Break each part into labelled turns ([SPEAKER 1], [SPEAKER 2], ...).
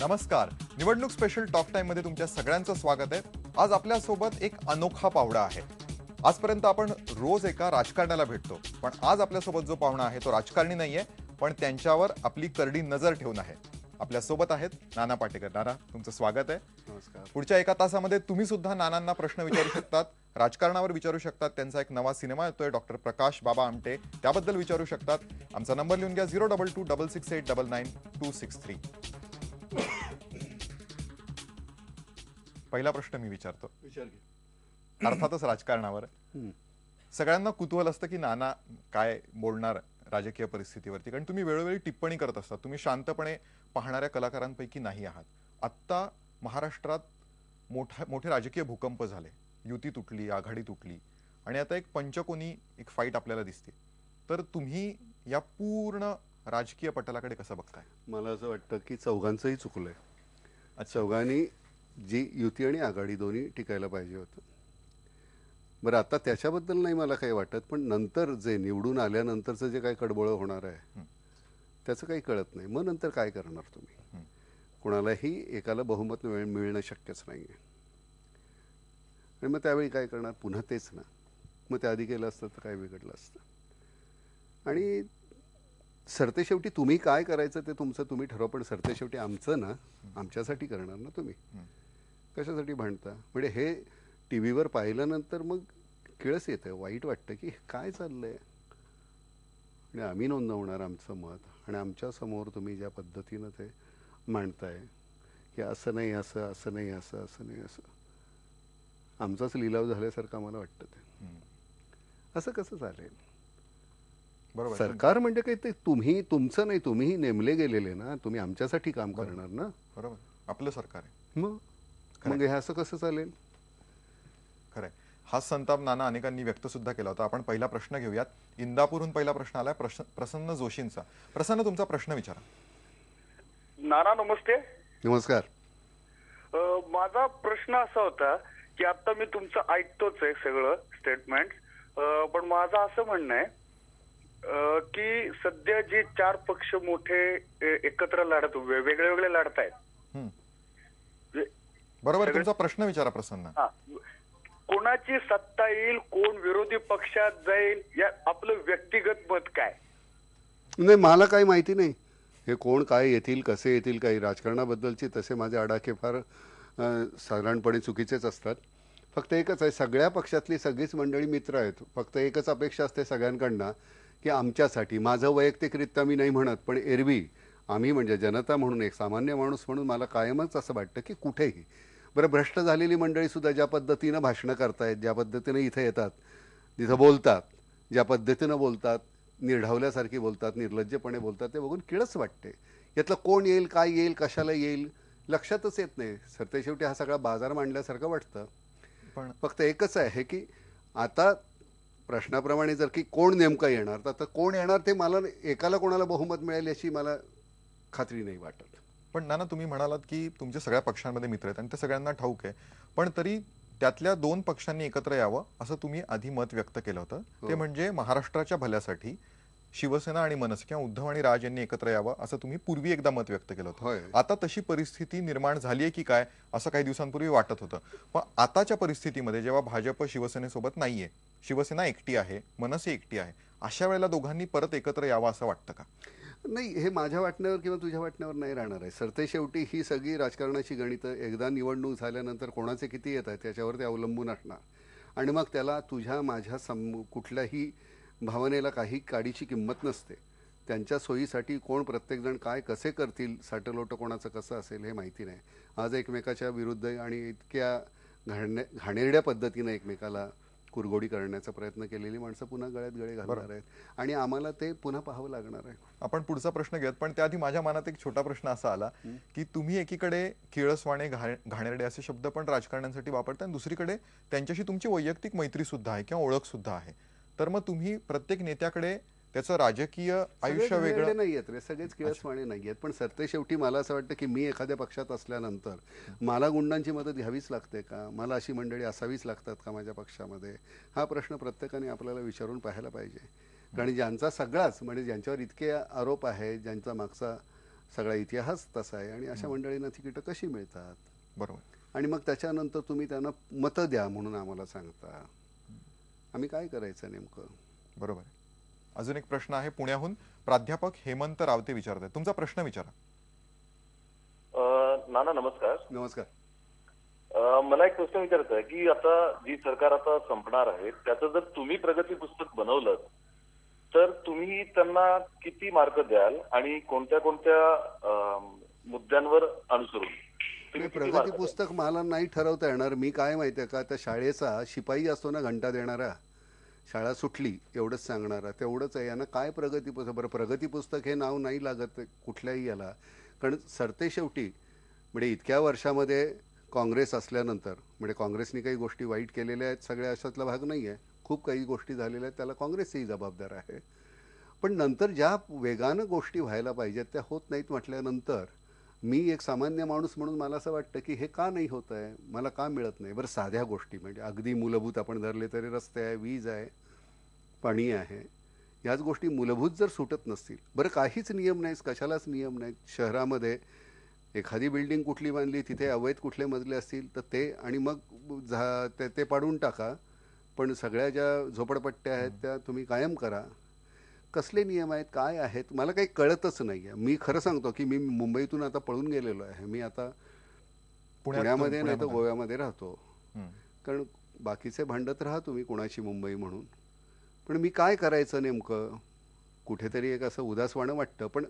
[SPEAKER 1] नमस्कार. निवडणूक special talk time मध्ये तुमच्या सगळ्यांचं स्वागत आहे. आज आपल्या सोबत एक अनोखा पाहुणा आहे. आजपर्यंत आपण रोज एका राजकारण्याला भेटतो, पण आज आपल्या सोबत जो पाहुणा आहे तो राजकारणी नाहीये, पण त्यांच्यावर आपली करडी नजर ठेवून आहे. आपल्या सोबत आहेत नाना पाटेकर. नाना, तुमचं स्वागत आहे.
[SPEAKER 2] नमस्कार.
[SPEAKER 1] पुढच्या एका तासामध्ये तुम्ही सुद्धा नानांना प्रश्न विचारू शकतात, राजकारणावर विचारू शकतात. त्यांचा एक नवा सिनेमा येतोय डॉक्टर प्रकाश बाबा आमटे, त्याबद्दल विचारू शकतात. आमचा नंबर लिहून घ्या 02266899263. पहिला प्रश्न मी विचारतो, अर्थातच राजकारणावर. सगळ्यांना कुतूहल असतं की नाना काय बोलणार राजकीय परिस्थितीवरती, कारण तुम्ही वेळोवेळी टिप्पणी करत असतात. तुम्ही शांतपणे पाहणाऱ्या कलाकारांपैकी नाही आहात. आत्ता महाराष्ट्रात मोठे राजकीय भूकंप झाले, युती तुटली, आघाडी तुटली, आणि आता एक पंचकोनी एक फाईट आपल्याला दिसते. तर तुम्ही या पूर्ण राजकीय पटलाकडे कसं बघताय?
[SPEAKER 2] मला असं वाटतं की चौघांचंही चुकलंय. चौघांनी जी युती आणि आघाडी दोन्ही टिकायला पाहिजे होतं. बरं, आता त्याच्याबद्दल नाही मला काही वाटत, पण नंतर जे निवडून आल्यानंतरचं जे काही कडबोळं होणार आहे त्याचं काही कळत नाही. मग नंतर काय करणार तुम्ही? कोणालाही एकाला बहुमत मिळणं शक्यच नाही आहे. आणि मग त्यावेळी काय करणार? पुन्हा तेच ना. मग त्याआधी केलं असतं तर काय बिघडलं असतं? आणि सरतेशेवटी तुम्ही काय करायचं ते तुमचं तुम्ही ठरवा, पण सरतेशेवटी आमचं ना, आमच्यासाठी करणार ना तुम्ही. कशासाठी भांडता? म्हणजे हे टी व्हीवर पाहिल्यानंतर मग किळस येतं, वाईट वाटतं की काय चाललंय. आणि आम्ही नोंदवणार आमचं मत, आणि आमच्या समोर तुम्ही ज्या पद्धतीनं ते मांडताय की असं नाही असं, असं नाही असं, असं नाही असं, आमचाच लिलाव झाल्यासारखं आम्हाला वाटतं. ते असं कसं चालेल?
[SPEAKER 1] बरोबर.
[SPEAKER 2] सरकार म्हणजे काही ते तुम्ही तुमचं नाही, तुम्ही नेमले गेलेले ना, तुम्ही आमच्यासाठी काम करणार ना.
[SPEAKER 1] बरोबर, आपलं सरकार आहे.
[SPEAKER 2] मग हे असं कसं चालेल?
[SPEAKER 1] खरंय. हा संताप नाना अनेकांनी व्यक्त सुद्धा केला होता. आपण पहिला प्रश्न घेऊयात. इंदापूरहून पहिला प्रश्न आलाय प्रसन्न जोशींचा. प्रसन्न, तुमचा प्रश्न विचारा.
[SPEAKER 3] नाना नमस्ते.
[SPEAKER 2] नमस्कार.
[SPEAKER 3] माझा प्रश्न असा होता की आता मी तुमचं ऐकतोच आहे सगळं स्टेटमेंट, पण माझं असं म्हणणं आहे की सध्या जे चार पक्ष मोठे एकत्र लढत वेगळे वेगळे लढतायत.
[SPEAKER 1] बरोबर, तुमचा प्रश्न विचारा प्रसन्न.
[SPEAKER 3] कोणाची सत्ता येईल, कोण विरोधी पक्षात जाईल, या आपलं व्यक्तिगत मत काय?
[SPEAKER 2] नाही, मला काही माहिती नाही. हे कोण काय येतील, कसे येतील, काही राजकारणाबद्दलचे तसे माझे आडाखे फार साधारणपणे चुकीचेच असतात. फक्त एकच आहे, सगळ्या पक्षातली सगळीच मंडळी मित्र आहेत. फक्त एकच अपेक्षा असते सगळ्यांकडनं की आमच्यासाठी, माझं वैयक्तिकरित्या मी नाही म्हणत, पण एरवी आम्ही म्हणजे जनता म्हणून, एक सामान्य माणूस म्हणून मला कायमच असं वाटतं की कुठेही बरं, भ्रष्ट झालेली मंडळीसुद्धा ज्या पद्धतीनं भाषणं करतायत, ज्या पद्धतीनं इथे येतात, तिथं बोलतात, ज्या पद्धतीनं बोलतात, निर्ढावल्यासारखी बोलतात, निर्लज्जपणे बोलतात, ते बघून किळस वाटते. यातलं कोण येईल, काय येईल, कशाला येईल, लक्षातच येत नाही. सरतेशेवटी हा सगळा बाजार मांडल्यासारखं वाटतं. पण फक्त एकच आहे की आता प्रश्नाप्रमाणे जर की कोण नेमकं येणार, तर कोण येणार ते मला, एकाला कोणाला बहुमत मिळेल याची मला खात्री नाही वाटत.
[SPEAKER 1] पण नाना, तुम्ही म्हणालात की तुमच्या सगळ्या पक्षांमध्ये मित्र आहेत आणि ते सगळ्यांना ठाऊक आहे, पण तरी त्यातल्या दोन पक्षांनी एकत्र यावं असं तुम्ही आधी मत व्यक्त केलं होतं. ते म्हणजे महाराष्ट्राच्या भल्यासाठी शिवसेना आणि मनसे किंवा उद्धव आणि राज यांनी एकत्र यावं असं तुम्ही पूर्वी एकदा मत व्यक्त केलं होतं. आता तशी परिस्थिती निर्माण झाली आहे की काय असं काही दिवसांपूर्वी वाटत होतं. पण आताच्या परिस्थितीमध्ये जेव्हा भाजप शिवसेनेसोबत नाहीये, शिवसेना एकटी आहे, मनसे एकटी आहे, अशा वेळेला दोघांनी परत एकत्र यावं असं वाटतं का?
[SPEAKER 2] नाही, हे माझ्या वाटण्यावर किंवा तुझ्या वाटण्यावर नाही राहणार आहे. सरतेशेवटी ही सगळी राजकारणाची गणितं एकदा निवडणूक झाल्यानंतर कोणाचे किती येत आहेत त्याच्यावर ते अवलंबून असणार. आणि मग त्याला तुझ्या माझ्या कुठल्याही भावनेला काही काडीची किंमत नसते. त्यांच्या सोयीसाठी कोण प्रत्येकजण काय कसे करतील, साटलोटं कोणाचं कसं असेल हे माहिती नाही. आज एकमेकाच्या विरुद्ध आणि इतक्या घाणेरड्या पद्धतीनं एकमेकाला कुरघोडी करण्याचा प्रयत्न केलेली माणसं पुन्हा गळ्यात गळे घालणार आहेत, आणि आम्हाला ते पुन्हा पाहावं लागणार आहे.
[SPEAKER 1] आपण पुढचा प्रश्न घेऊयात, पण त्याआधी माझ्या मनात एक छोटा प्रश्न असा आला की तुम्ही एकीकडे किळसवाणे, घाणेरडे असे शब्द पण राजकारण्यांसाठी वापरता, आणि दुसरीकडे त्यांच्याशी तुमची वैयक्तिक मैत्री सुद्धा आहे किंवा ओळख सुद्धा आहे. तर मग तुम्ही प्रत्येक नेत्याकडे त्याचं राजकीय आयुष्य वेगळं
[SPEAKER 2] नाही आहेत रे, सगळेच किळसवाणे नाही आहेत. पण सरतेशेवटी मला असं वाटतं की मी एखाद्या पक्षात असल्यानंतर मला गुंडांची मदत घ्यावीच लागते का, मला अशी मंडळी असावीच लागतात का माझ्या पक्षामध्ये, हा प्रश्न प्रत्येकाने आपल्याला विचारून पाहायला पाहिजे. कारण ज्यांचा सगळाच म्हणजे ज्यांच्यावर इतके आरोप आहे, ज्यांचा मागचा सगळा इतिहास तसा आहे आणि अशा मंडळींना तिकीटं कशी मिळतात.
[SPEAKER 1] बरोबर.
[SPEAKER 2] आणि मग त्याच्यानंतर तुम्ही त्यांना मतं द्या म्हणून आम्हाला सांगता. आम्ही काय करायचं नेमकं.
[SPEAKER 1] बरोबर आहे. अजून एक प्रश्न आहे पुण्याहून प्राध्यापक हेमंत रावते विचारतात. तुमचा प्रश्न विचारा.
[SPEAKER 4] नाना नमस्कार.
[SPEAKER 2] नमस्कार.
[SPEAKER 4] मला एक प्रश्न विचारायचा आहे की आता जी सरकार आता संपणार आहे त्याचं जर तुम्ही प्रगती पुस्तक बनवलं तर तुम्ही त्यांना किती मार्क द्याल आणि कोणत्या कोणत्या मुद्द्यांवर अनुसरून तुम्ही किती
[SPEAKER 2] प्रगती
[SPEAKER 4] mark द्याल?
[SPEAKER 2] पुस्तक मला नाही ठरवता येणार. मी काय माहितीये का, त्या शाळेचा शिपाई असतो ना घंटा देणारा, शाळा सुटली एवढंच सांगणारा, तेवढंच आहे. यांना काय प्रगती पुस्तक. बरं, प्रगती पुस्तक हे नाव नाही लागत कुठल्याही याला, कारण सरते शेवटी म्हणजे इतक्या वर्षामध्ये काँग्रेस असल्यानंतर म्हणजे काँग्रेसने काही गोष्टी वाईट केलेल्या आहेत, सगळ्या अशातला भाग नाही आहे. खूप काही गोष्टी झालेल्या आहेत, त्याला काँग्रेसही जबाबदार आहे. पण नंतर ज्या वेगानं गोष्टी व्हायला पाहिजेत त्या होत नाहीत म्हटल्यानंतर मी एक सामान्य माणूस म्हणून मला असं वाटतं की हे का नाही होत आहे, मला का मिळत नाही. बरं, साध्या गोष्टी म्हणजे अगदी मूलभूत आपण धरले तरी रस्ते आहे, वीज आहे, पाणी आहे, ह्याच गोष्टी मूलभूत जर सुटत नसतील. बरं, काहीच नियम नाहीत, कशालाच नियम नाहीत. शहरामध्ये एखादी बिल्डिंग कुठली बांधली तिथे अवैध कुठले मजले असतील तर ते आणि मग ते पाडून टाका, पण सगळ्या ज्या झोपडपट्ट्या आहेत त्या तुम्ही कायम करा. कसले नियम आहेत, काय आहेत, मला काही कळतच नाही आहे. मी खरं सांगतो की मी मुंबईतून आता पळून गेलेलो आहे. मी आता पुण्यामध्ये नाही तर गोव्यामध्ये राहतो, कारण बाकीचे भांडत राहा तुम्ही कोणाची मुंबई म्हणून, पण मी काय करायचं नेमकं. कुठेतरी एक असं उदासवाणं वाटतं. पण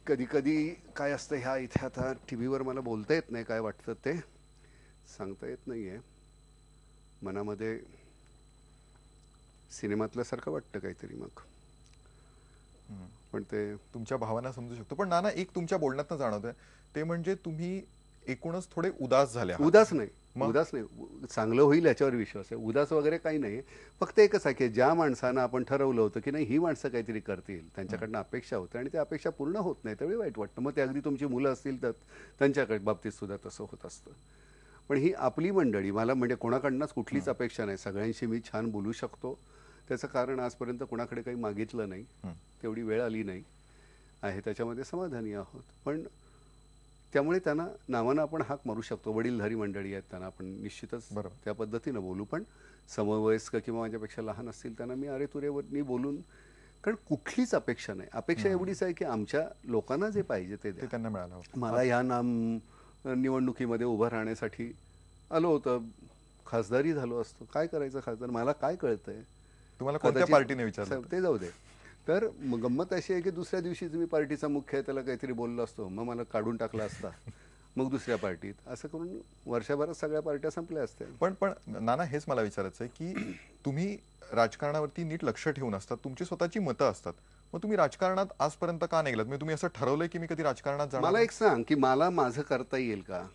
[SPEAKER 2] कधी कधी काय असतं, ह्या इथे आता टी व्हीवर मला बोलता येत नाही, काय वाटतं ते सांगता येत नाही आहे. मनामध्ये सिनेमातल्यासारखं वाटतं काहीतरी मग, पण ते
[SPEAKER 1] तुमच्या भावना समजू शकतो. पण नाना, एक तुमच्या बोलण्यातनं जाणवतंय ते म्हणजे तुम्ही एकूणच थोडे उदास झाले आहात.
[SPEAKER 2] उदास नाही, चांगलं होईल याच्यावर विश्वास आहे. उदास वगैरे काही नाही. फक्त एकच आहे की ज्या माणसानं आपण ठरवलं होतं की नाही ही माणसं काहीतरी करतील, त्यांच्याकडनं अपेक्षा होते आणि त्या अपेक्षा पूर्ण होत नाही, त्यावेळी वाईट वाटतं. मग ते अगदी तुमची मुलं असतील तर त्यांच्याकडे बाबतीत सुद्धा तसं होत असतं. पण ही आपली मंडळी, मला म्हणजे कोणाकडनंच कुठलीच अपेक्षा नाही. सगळ्यांशी मी छान बोलू शकतो. त्याचं कारण आजपर्यंत कोणाकडे काही मागितलं नाही, तेवढी वेळ आली नाही आहे, त्याच्यामध्ये समाधानी आहोत. पण त्यामुळे त्यांना नावानं आपण हाक मारू शकतो. वडीलधारी मंडळी आहेत, त्यांना आपण निश्चितच त्या पद्धतीनं बोलू. पण समवयस्क किंवा माझ्यापेक्षा लहान असतील त्यांना मी अरे तुरेवरनी बोलून, कारण कुठलीच अपेक्षा नाही. अपेक्षा एवढीच आहे की आमच्या लोकांना जे पाहिजे ते
[SPEAKER 1] त्यांना मिळालं हवं.
[SPEAKER 2] मला ह्या निवडणुकीमध्ये उभं राहण्यासाठी आलो होतं, खासदारी झालो असतो. काय करायचं खासदार, मला काय कळतंय.
[SPEAKER 1] तुम्हाला कोणत्या पार्टीने विचारलं
[SPEAKER 2] ते जाऊ दे. तर गंमत अशी आहे की दुसऱ्या दिवशीच मी पार्टीचा मुख्य आहे त्याला काहीतरी बोललो असतो, मग मला काढून टाकला असता, मग दुसऱ्या पार्टीत. असं करून वर्षभरात सगळ्या पार्ट्या संपल्या असत्या.
[SPEAKER 1] पण नाना, हेच मला विचारायचं आहे की तुम्ही राजकारणावरती नीट लक्ष ठेवून असतात, तुमची स्वतःची मतं असतात, मग तुम्ही राजकारणात आजपर्यंत का नाही गेलात. म्हणजे तुम्ही असं ठरवलंय की मी कधी राजकारणात जाणार.
[SPEAKER 2] मला एक सांग की मला माझं करता येईल का.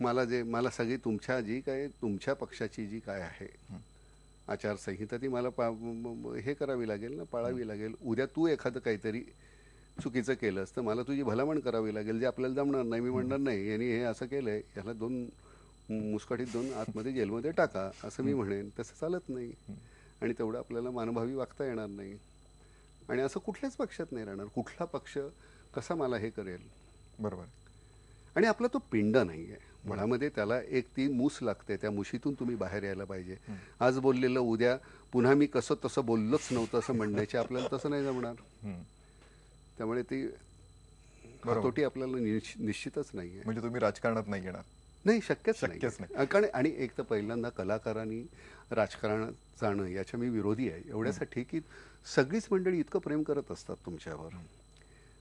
[SPEAKER 2] मला सगळी तुमच्या जी काय तुमच्या पक्षाची जी काय आहे आचारसंहिता ती मला हे करावी लागेल ना, पाळावी लागेल. उद्या तू एखादं काहीतरी चुकीचं केलंस तर मला तुझी भलामण करावी लागेल, जे आपल्याला जमणार नाही. मी म्हणणार नाही यांनी हे असं केलंय, याला 2 मुस्काटीत 2 आतमध्ये जेलमध्ये टाका, असं मी म्हणेन. तसं चालत नाही आणि तेवढं आपल्याला मानभावी वागता येणार नाही. आणि असं कुठल्याच पक्षात नाही राहणार. कुठला पक्ष कसा मला हे करेल.
[SPEAKER 1] बरोबर.
[SPEAKER 2] आणि आपला तो पिंड नाही आहे मनामध्ये, त्याला एक ती मूस लागते, त्या मुशीतून तुम्ही बाहेर यायला पाहिजे. आज बोललेलं उद्या पुन्हा मी कसं तसं बोललोच नव्हतं असं म्हणण्याचे आपल्याला तसं नाही जमणार. त्यामुळे ती तोटी आपल्याला निश्चितच नाही आहे.
[SPEAKER 1] म्हणजे तुम्ही राजकारणात नाही येणार.
[SPEAKER 2] नाही, शक्यच नाही. कारण आणि एक तर पहिल्यांदा कलाकारांनी राजकारणात जाणं याच्या मी विरोधी आहे, एवढ्यासाठी की सगळीच मंडळी इतकं प्रेम करत असतात तुमच्यावर,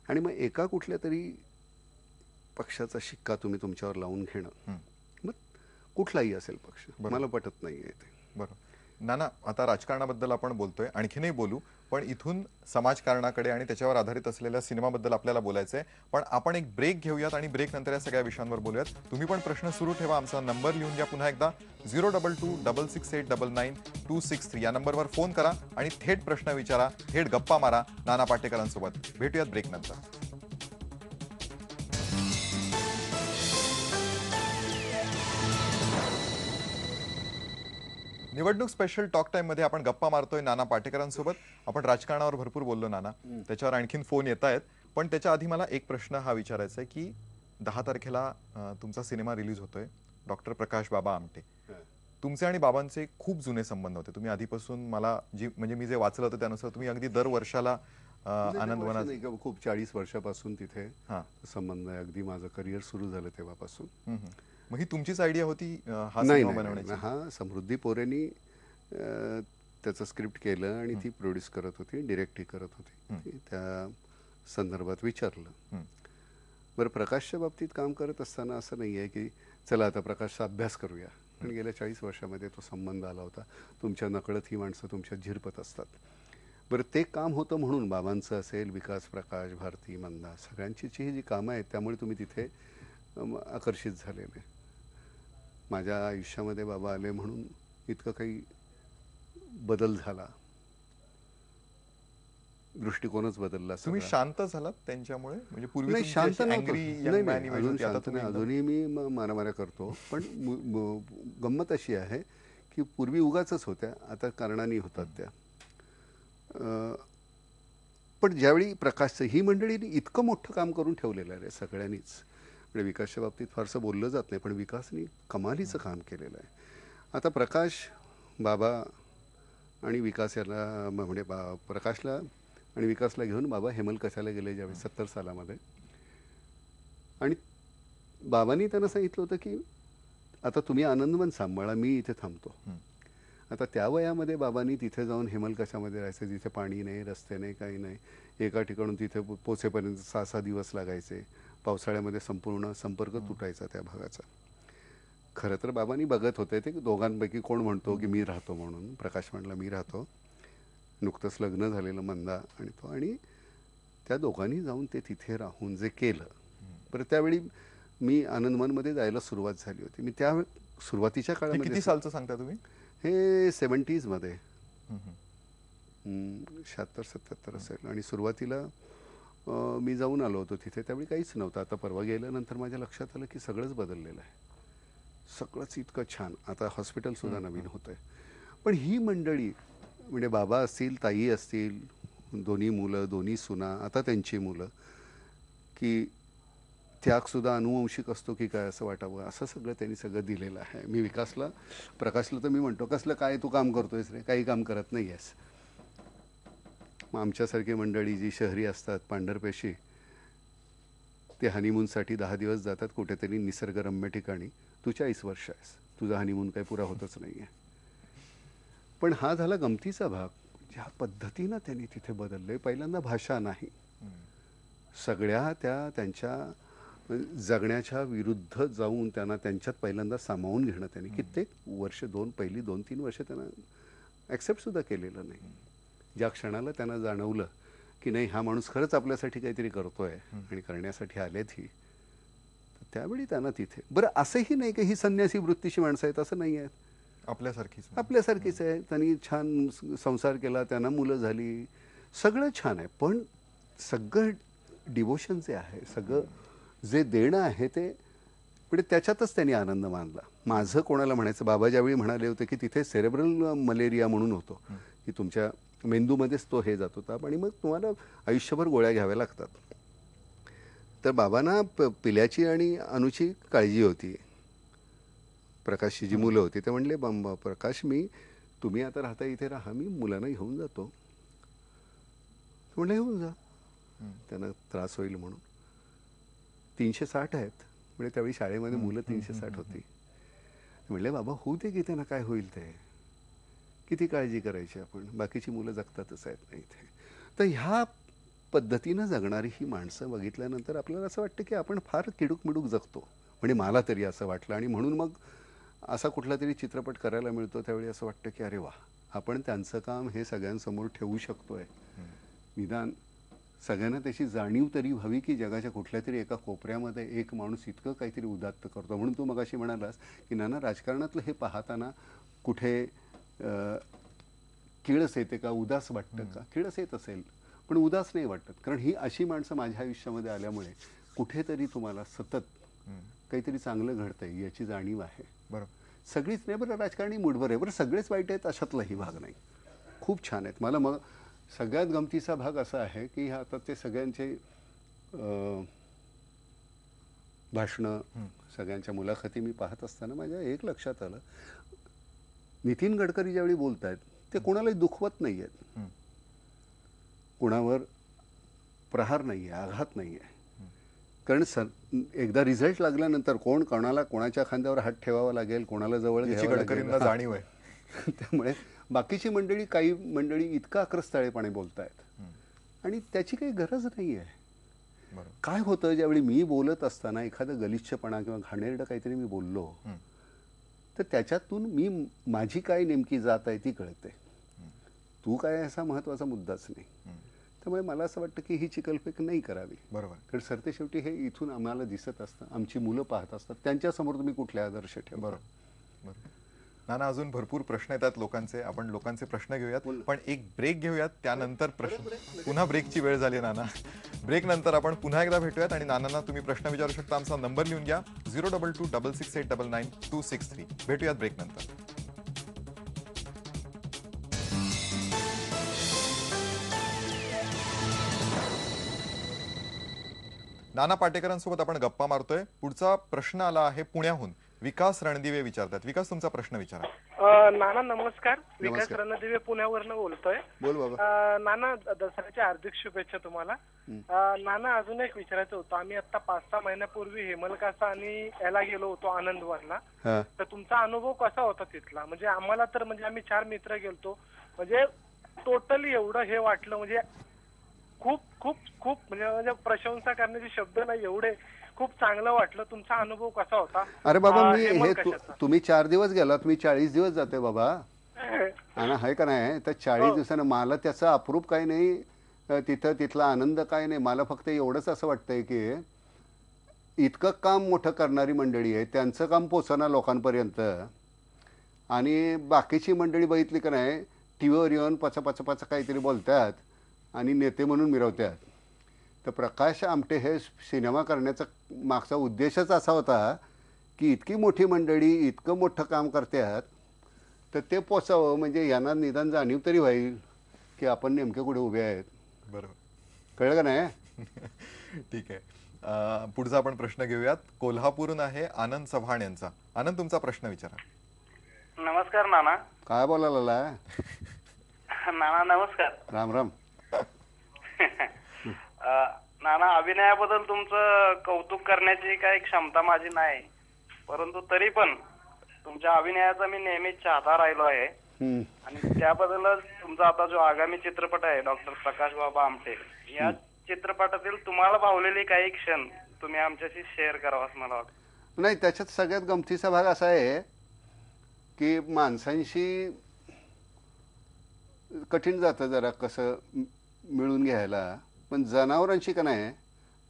[SPEAKER 2] आणि मग एका कुठल्या तरी पक्षाचा शिक्का तुम्ही तुमच्यावर लावून घेणं, मग कुठलाही असेल पक्ष, मला पटत नाहीये ते.
[SPEAKER 1] बरोबर. नाना, आता राजकारणाबद्दल आपण बोलतोय, आणखीनही बोलू, पण इथून समाजकारणाकडे आणि त्याच्यावर आधारित असलेल्या सिनेमाबद्दल आपल्याला बोलायचं आहे. पण आपण एक ब्रेक घेऊयात आणि ब्रेक नंतर या सगळ्या विषयांवर बोलूयात. तुम्ही पण प्रश्न सुरू ठेवा. आमचा नंबर लिहून घ्या पुन्हा एकदा, 02266899263 या नंबरवर फोन करा आणि थेट प्रश्न विचारा, थेट गप्पा मारा नाना पाटेकरांसोबत. भेटूयात ब्रेक नंतर. निवडणूक स्पेशल टॉक टाइम मध्ये आपण गप्पा मारतोय नाना पाटेकरांसोबत. आपण राजकारणावर भरपूर बोललो नाना, त्याच्यावर आणखीन फोन येत आहेत. पण त्याच्या आधी मला एक प्रश्न हा विचारायचा आहे की 10 तारखेला तुमचा सिनेमा रिलीज होतोय, डॉक्टर प्रकाश बाबा आमटे. तुमचे आणि बाबांचे खूप जुने संबंध होते. तुम्ही आधीपासून मला म्हणजे मी जे वाचलं होतं त्यानुसार तुम्ही अगदी दर वर्षाला आनंदवनात
[SPEAKER 2] खूप 40 वर्षापासून तिथे संबंध आहे. अगदी माझं करिअर सुरू झालं तेव्हापासून.
[SPEAKER 1] मग ही तुमचीच आयडिया होती हा
[SPEAKER 2] नाही
[SPEAKER 1] सिनेमा बनवण्याची?
[SPEAKER 2] हा समृद्धी पोरेनी त्याचं स्क्रिप्ट केलं आणि ती प्रोड्यूस करत होती, डिरेक्टही करत होती. त्या संदर्भात विचारलं. बरं, प्रकाशच्या बाबतीत काम करत असताना असं नाही आहे की चला आता प्रकाशचा अभ्यास करूया. पण गेल्या 40 वर्षामध्ये तो संबंध आला होता. तुमच्या नकळत ही माणसं तुमच्या झिरपत असतात. बरं, ते काम होतं म्हणून बाबांचं असेल, विकास, प्रकाश, भारती, मंदा, सगळ्यांची जी कामं आहेत त्यामुळे तुम्ही तिथे आकर्षित झालेले. माझ्या आयुष्यामध्ये बाबा आले म्हणून इतकं काही बदल झाला, दृष्टिकोनच बदलला.
[SPEAKER 1] तुम्ही शांत झालात त्यांच्यामुळे? म्हणजे पूर्वी
[SPEAKER 2] नाही, शांत
[SPEAKER 1] नव्हतं.
[SPEAKER 2] अजूनही मी मारामाऱ्या करतो. पण गंमत अशी आहे की पूर्वी उगाच होत्या, आता कारणाने होतात त्या. पण ज्यावेळी प्रकाशचं ही मंडळीने इतकं मोठं काम करून ठेवलेलं आहे सगळ्यांनीच. म्हणजे विकासच्या बाबतीत फारसं बोललं जात नाही, पण विकासनी कमालीचं काम केलेलं आहे. आता प्रकाश, बाबा आणि विकास याला म्हणजे प्रकाशला आणि विकासला घेऊन बाबा हेमलकशाला गेले ज्यावेळी 70 सालामध्ये. आणि बाबांनी त्यांना सांगितलं होतं की आता तुम्ही आनंदवन सांभाळा, मी इथे थांबतो. आता त्या वयामध्ये बाबांनी तिथे जाऊन हेमलकशामध्ये राहायचं, जिथे पाणी नाही, रस्ते नाही, काही नाही. एका ठिकाणून तिथे पोचेपर्यंत 6-6 दिवस लागायचे. पावसाळ्यामध्ये संपूर्ण संपर्क तुटायचा त्या भागाचा. खरं तर बाबांनी बघत होते ते दोघांपैकी कोण म्हणतो की मी राहतो म्हणून. प्रकाश म्हणला मी राहतो. नुकतंच लग्न झालेलं मंदा आणि तो, आणि त्या दोघांनी जाऊन ते तिथे राहून जे केलं. बरं, त्यावेळी मी आनंदवनमध्ये जायला सुरुवात झाली होती. मी त्या सुरुवातीच्या काळामध्ये.
[SPEAKER 1] किती सालचं सांगता तुम्ही?
[SPEAKER 2] हे 70s मध्ये, 76-77 असेल. आणि सुरुवातीला मी जाऊन आलो होतो तिथे. त्यावेळी काहीच नव्हतं. आता परवा गेल्यानंतर माझ्या लक्षात आलं की सगळंच बदललेलं आहे. सगळंच इतकं छान. आता हॉस्पिटल सुद्धा नवीन होतंय. पण ही मंडळी म्हणजे बाबा असतील, ताई असतील, दोन्ही मुलं, दोन्ही सुना, आता त्यांची मुलं, की त्याग सुद्धा अनुवंशिक असतो की काय असं वाटावं, असं सगळं त्यांनी सगळं दिलेलं आहे. मी विकासला, प्रकाशला तर मी म्हणतो कसलं काय तू काम करतोयस रे, काही काम करत नाही आहेस. मग आमच्यासारखी मंडळी जी शहरी असतात, पांढरपेशी, ते हनीमूनसाठी 10 दिवस जातात कुठेतरी निसर्गरम्य ठिकाणी. तू 40 वर्ष आहेस, तुझा हनीमून काही पुरा होतच नाही आहे. पण हा झाला गमतीचा भाग. ज्या पद्धतीनं त्यांनी तिथे बदलले. पहिल्यांदा भाषा नाही, सगळ्या त्या त्यांच्या जगण्याच्या विरुद्ध जाऊन त्यांना त्यांच्यात पहिल्यांदा सामावून घेणं. त्यांनी कित्येक वर्ष, पहिली 2-3 वर्ष त्यांना ॲक्सेप्ट सुद्धा केलेलं नाही. ज्या क्षणाला त्यांना जाणवलं की नाही हा माणूस खरंच आपल्यासाठी काहीतरी करतोय आणि करण्यासाठी आलेत ही, त्यावेळी त्यांना तिथे. बरं, असंही नाही की ही संन्यासी वृत्तीची माणसं आहेत, असं नाही आहेत. आपल्यासारखीच आहे. त्यांनी छान संसार केला, त्यांना मुलं झाली, सगळं छान आहे. पण सगळं डिवोशन जे आहे, सगळं जे देणं आहे ते म्हणजे त्याच्यातच त्यांनी आनंद मानला. माझं कोणाला म्हणायचं, बाबा ज्यावेळी म्हणाले होते की तिथे सेरेब्रल मलेरिया म्हणून होतो की तुमच्या मेंदूमध्येच तो हे जात होता आणि मग तुम्हाला आयुष्यभर गोळ्या घ्याव्या लागतात. तर बाबांना पिल्याची आणि अनुची काळजी होती. प्रकाशची जी मुलं होती ते म्हणले प्रकाश, तुम्ही आता राहता इथे राहा, मी मुलांना घेऊन जातो. म्हणलं घेऊन जा, त्यांना त्रास होईल म्हणून. 360 आहेत म्हणजे त्यावेळी शाळेमध्ये मुलं 360 होती. म्हणले बाबा होऊ दे की त्यांना काय होईल ते, किती काळजी करायची आपण, बाकीची मुलं जगतातच आहेत ना इथे. तर ह्या पद्धतीनं जगणारी ही माणसं बघितल्यानंतर आपल्याला असं वाटतं की आपण फार किडूक मिडूक जगतो. म्हणजे मला तरी असं वाटलं. आणि म्हणून मग असा कुठला तरी चित्रपट करायला मिळतो त्यावेळी असं वाटतं की अरे वा, आपण त्यांचं काम हे सगळ्यांसमोर ठेवू शकतोय. निदान सगळ्यांना त्याची जाणीव तरी व्हावी की जगाच्या कुठल्या तरी एका कोपऱ्यामध्ये एक माणूस इतकं काहीतरी उदात्त करतो. म्हणून तू मगाशी म्हणालास की नाना राजकारणातलं हे पाहताना कुठे किळस येते का, उदास वाटतं का? किळस येत असेल पण उदास नाही वाटत, कारण ही अशी माणसं माझ्या आयुष्यामध्ये आल्यामुळे कुठेतरी तुम्हाला सतत काहीतरी चांगलं घडतंय याची जाणीव आहे.
[SPEAKER 1] बरोबर.
[SPEAKER 2] सगळीच नाही बरं, राजकारणी मूडवर आहे बरं, सगळेच वाईट आहेत अशातलाही भाग नाही, खूप छान आहेत. मला मग सगळ्यात गमतीचा भाग असा आहे की आता ते सगळ्यांचे भाषणं, सगळ्यांच्या मुलाखती मी पाहत असताना माझ्या एक लक्षात आलं, नितीन गडकरी ज्यावेळी बोलत आहेत ते कोणालाही दुखवत नाही आहेत, कोणावर प्रहार नाही आहे, आघात नाही आहे. कारण एकदा रिझल्ट लागल्यानंतर कोण कोणाला कोणाच्या खांद्यावर हात ठेवावा लागेल, कोणाला जवळ घ्यावं
[SPEAKER 1] गडकरींना
[SPEAKER 2] लागेल,
[SPEAKER 1] जाणीव आहे.
[SPEAKER 2] त्यामुळे बाकीची मंडळी, काही मंडळी इतका आक्रस्ताळेपणे बोलतायत आणि त्याची काही गरज नाही आहे. काय होतं, ज्यावेळी मी बोलत असताना एखादं गलिच्छपणा किंवा घाणेरडं काहीतरी मी बोललो तर त्याच्यातून माझी काय नेमकी जात आहे ती कळते, तू काय असा महत्वाचा मुद्दाच नाही. त्यामुळे मला असं वाटतं की ही चिकलफेक नाही करावी.
[SPEAKER 1] बरोबर.
[SPEAKER 2] कारण सरते शेवटी हे इथून आम्हाला दिसत असतं, आमची मुलं पाहत असतात, त्यांच्यासमोर तुम्ही कुठले आदर्श ठेवा.
[SPEAKER 1] बरोबर. नाना, अजून भरपूर प्रश्न येतात लोकांचे, आपण लोकांचे प्रश्न घेऊयात, पण एक ब्रेक घेऊयात, त्यानंतर प्रश्न पुन्हा ब्रेकची वेळ झाली नाना. ब्रेक नंतर आपण पुन्हा एकदा भेटूयात आणि नानांना तुम्ही प्रश्न विचारू शकता. आमचा नंबर लिहून घ्या, 02266899263. भेटूयात ब्रेक नंतर. नाना पाटेकरांसोबत आपण गप्पा मारतोय. पुढचा प्रश्न आला आहे पुण्याहून. विकास रणदिवे विचारतात. विकास, तुमचा प्रश्न विचारा.
[SPEAKER 5] नाना नमस्कार. विकास रणदिवे पुण्यावरनं बोलतोय.
[SPEAKER 2] बोल बाबा.
[SPEAKER 5] नाना, दसऱ्याच्या हार्दिक शुभेच्छा तुम्हाला. नाना, अजून एक विचारायचं होतं. आम्ही आता 5-6 महिन्यापूर्वी हेमलकासा आणि याला गेलो होतो, आनंदवनला. तर तुमचा अनुभव कसा होता तिथला? म्हणजे आम्हाला तर, म्हणजे आम्ही 4 मित्र गेलतो, म्हणजे टोटली एवढं हे वाटलं, म्हणजे खूप खूप खूप म्हणजे प्रशंसा करण्याचे शब्द नाही, एवढे खूप चांगलं वाटलं. तुमचा अनुभव कसा होता?
[SPEAKER 2] अरे बाबा, मी तुम्ही 4 दिवस गेलात, मी 40 दिवस जाते बाबा. आहे का नाही? तर 40 दिवसानं मला त्याचं अप्रूप काही नाही, तिथला आनंद काय नाही. मला फक्त एवढंच असं वाटतंय की इतकं काम मोठं करणारी मंडळी आहे, त्यांचं काम पोचवणार लोकांपर्यंत, आणि बाकीची मंडळी बघितली का नाही, टीव्हीवर येऊन पचा काहीतरी बोलतात आणि नेते म्हणून मिरवतात. तर प्रकाश आमटे हे सिनेमा करण्याचा मागचा उद्देशच असा होता की इतकी मोठी मंडळी इतकं मोठं काम करतात तर ते पोचावं, म्हणजे यांना निदान जाणीव तरी होईल की आपण नेमके कुठे उभे आहेत.
[SPEAKER 1] बरोबर.
[SPEAKER 2] कळलं का नाही?
[SPEAKER 1] ठीक आहे. पुढचा आपण प्रश्न घेऊयात. कोल्हापूरहून आहे आनंद चव्हाण यांचा. आनंद, तुमचा प्रश्न विचारा.
[SPEAKER 6] नमस्कार नाना.
[SPEAKER 2] काय बोलायला?
[SPEAKER 6] नाना नमस्कार.
[SPEAKER 2] राम राम.
[SPEAKER 6] नाना, अभिनयाबद्दल तुमचं कौतुक करण्याची काही क्षमता माझी नाही, परंतु तरी पण तुमच्या अभिनयाचा मी नेहमीच चाहता राहिलो आहे. आणि त्याबद्दलच तुमचा आता जो आगामी चित्रपट आहे, डॉक्टर प्रकाश बाबा आमटे, या चित्रपटातील तुम्हाला भावलेले काही क्षण तुम्ही आमच्याशी शेअर करावा असं मला वाटतं.
[SPEAKER 2] नाही, त्याच्यात सगळ्यात गमतीचा भाग असा आहे की माणसांशी कठीण जातं जरा कसं मिळून घ्यायला, पण जनावरांशी का नाही,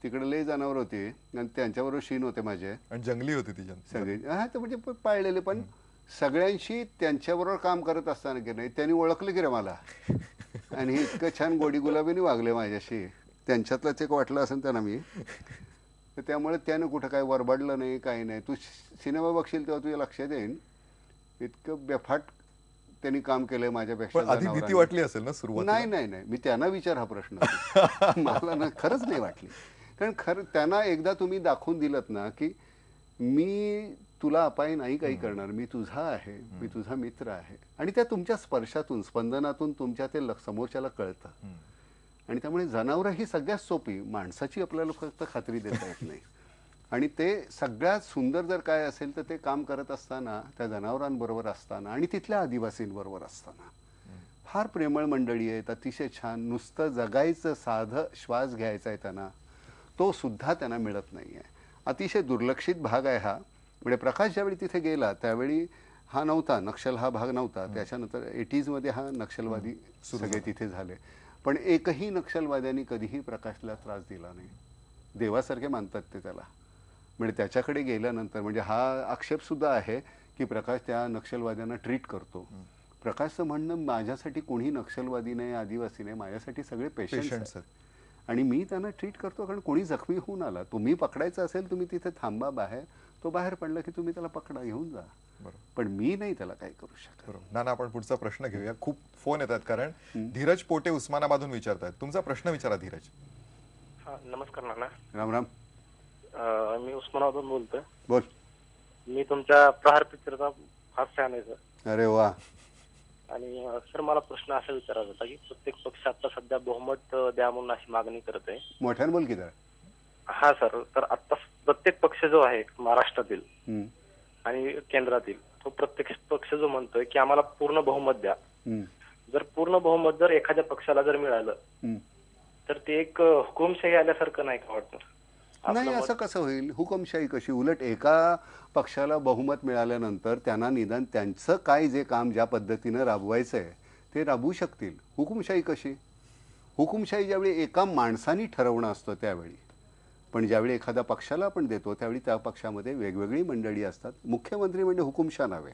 [SPEAKER 2] तिकडे लई जनावर होती आणि त्यांच्याबरोबर शीन होते माझे,
[SPEAKER 1] आणि जंगली होती ती
[SPEAKER 2] सगळे. हा, तर म्हणजे पाळलेले, पण सगळ्यांशी त्यांच्याबरोबर काम करत असताना की नाही त्यांनी ओळखलं की रे मला, आणि इतकं छान गोडी गुलाबीने वागले माझ्याशी. त्यांच्यातलंच एक वाटलं असेल त्यांना मी, तर त्यामुळे त्यानं कुठं काय वरबडलं नाही, काही नाही. तू सिनेमा बघशील तेव्हा तुझ्या लक्षात येईल इतकं बेफाट त्यांनी काम केलंय माझ्यापेक्षा.
[SPEAKER 1] आधी भीती वाटली असेल ना सुरुवात?
[SPEAKER 2] नाही नाही नाही, मी त्यांना विचार हा प्रश्न मला ना खरंच नाही वाटली. कारण खरं त्यांना एकदा तुम्ही दाखवून दिलत ना की मी तुला अपाय नाही काही करणार, मी तुझा आहे, मी तुझा मित्र आहे, आणि त्या तुमच्या स्पर्शातून, स्पंदनातून तुमच्या ते समोरच्याला कळतं. आणि त्यामुळे जनावरं ही सगळ्यात सोपी, माणसाची आपल्याला फक्त खात्री देता येत नाही. आणि ते सगळ्यात सुंदर जर काय असेल तर ते काम करत असताना, त्या जनावरांबरोबर असताना आणि तिथल्या आदिवासींबरोबर असताना. फार प्रेमळ मंडळी आहेत, अतिशय छान. नुसतं जगायचं, साधं श्वास घ्यायचा आहे त्यांना, तो सुद्धा त्यांना मिळत नाही आहे. अतिशय दुर्लक्षित भाग आहे हा. म्हणजे प्रकाश ज्यावेळी तिथे गेला त्यावेळी हा नव्हता, नक्षल हा भाग नव्हता. त्याच्यानंतर 80s मध्ये हा नक्षलवादी सगळे तिथे झाले, पण एकही नक्षलवाद्यांनी कधीही प्रकाशला त्रास दिला नाही. देवासारखे मानतात ते त्याला. म्हणजे त्याच्याकडे गेल्यानंतर, म्हणजे हा आक्षेप सुद्धा आहे की प्रकाश त्या नक्षलवाद्यांना ट्रीट करतो. प्रकाशचं म्हणणं, माझ्यासाठी कोणी नक्षलवादी नाही, आदिवासी नाही, माझ्यासाठी सगळे पेशंट्स आहेत आणि मी त्यांना ट्रीट करतो. कारण कोणी जखमी होऊन आला, तुम्ही पकडायचं असेल तुम्ही तिथे थांबा बाहेर, तो बाहेर पडला की तुम्ही त्याला पकडा, घेऊन जा.
[SPEAKER 1] बरोबर.
[SPEAKER 2] पण मी नाही त्याला काही करू शकत.
[SPEAKER 1] बरोबर. नाना, आपण पुढचा प्रश्न घेऊया. खूप फोन येतात, कारण धीरज पोटे उस्मानाबादहून विचारतात. तुमचा प्रश्न विचारा धीरज.
[SPEAKER 7] नमस्कार नाना.
[SPEAKER 2] राम राम.
[SPEAKER 7] मी उस्मानाबादून बोलतोय.
[SPEAKER 2] बोल.
[SPEAKER 7] मी तुमच्या प्रहार पिक्चरचा फार फॅन आहे सर.
[SPEAKER 2] अरे वा.
[SPEAKER 7] आणि सर मला प्रश्न असा विचारायचा होता की प्रत्येक पक्ष आता सध्या बहुमत द्या म्हणून अशी मागणी करत आहे.
[SPEAKER 2] मोठ्याने बोल की जरा.
[SPEAKER 7] हा सर, तर आता प्रत्येक पक्ष जो आहे महाराष्ट्रातील आणि केंद्रातील, तो प्रत्येक पक्ष जो म्हणतोय की आम्हाला पूर्ण बहुमत द्या. जर पूर्ण बहुमत जर एखाद्या पक्षाला जर मिळालं तर ते एक हुकुमशाही आल्यासारखं नाही का वाटतं?
[SPEAKER 2] नाही, असं कसं होईल? हुकुमशाही कशी? उलट एका पक्षाला बहुमत मिळाल्यानंतर त्यांना निदान त्यांचं काय जे काम ज्या पद्धतीनं राबवायचं आहे ते राबवू शकतील. हुकुमशाही कशी? हुकुमशाही ज्यावेळी एका माणसाने ठरवणं असतं त्यावेळी, पण ज्यावेळी एखाद्या पक्षाला आपण देतो त्यावेळी त्या पक्षामध्ये वेगवेगळी मंडळी असतात. मुख्यमंत्री म्हणजे हुकुमशाह नव्हे,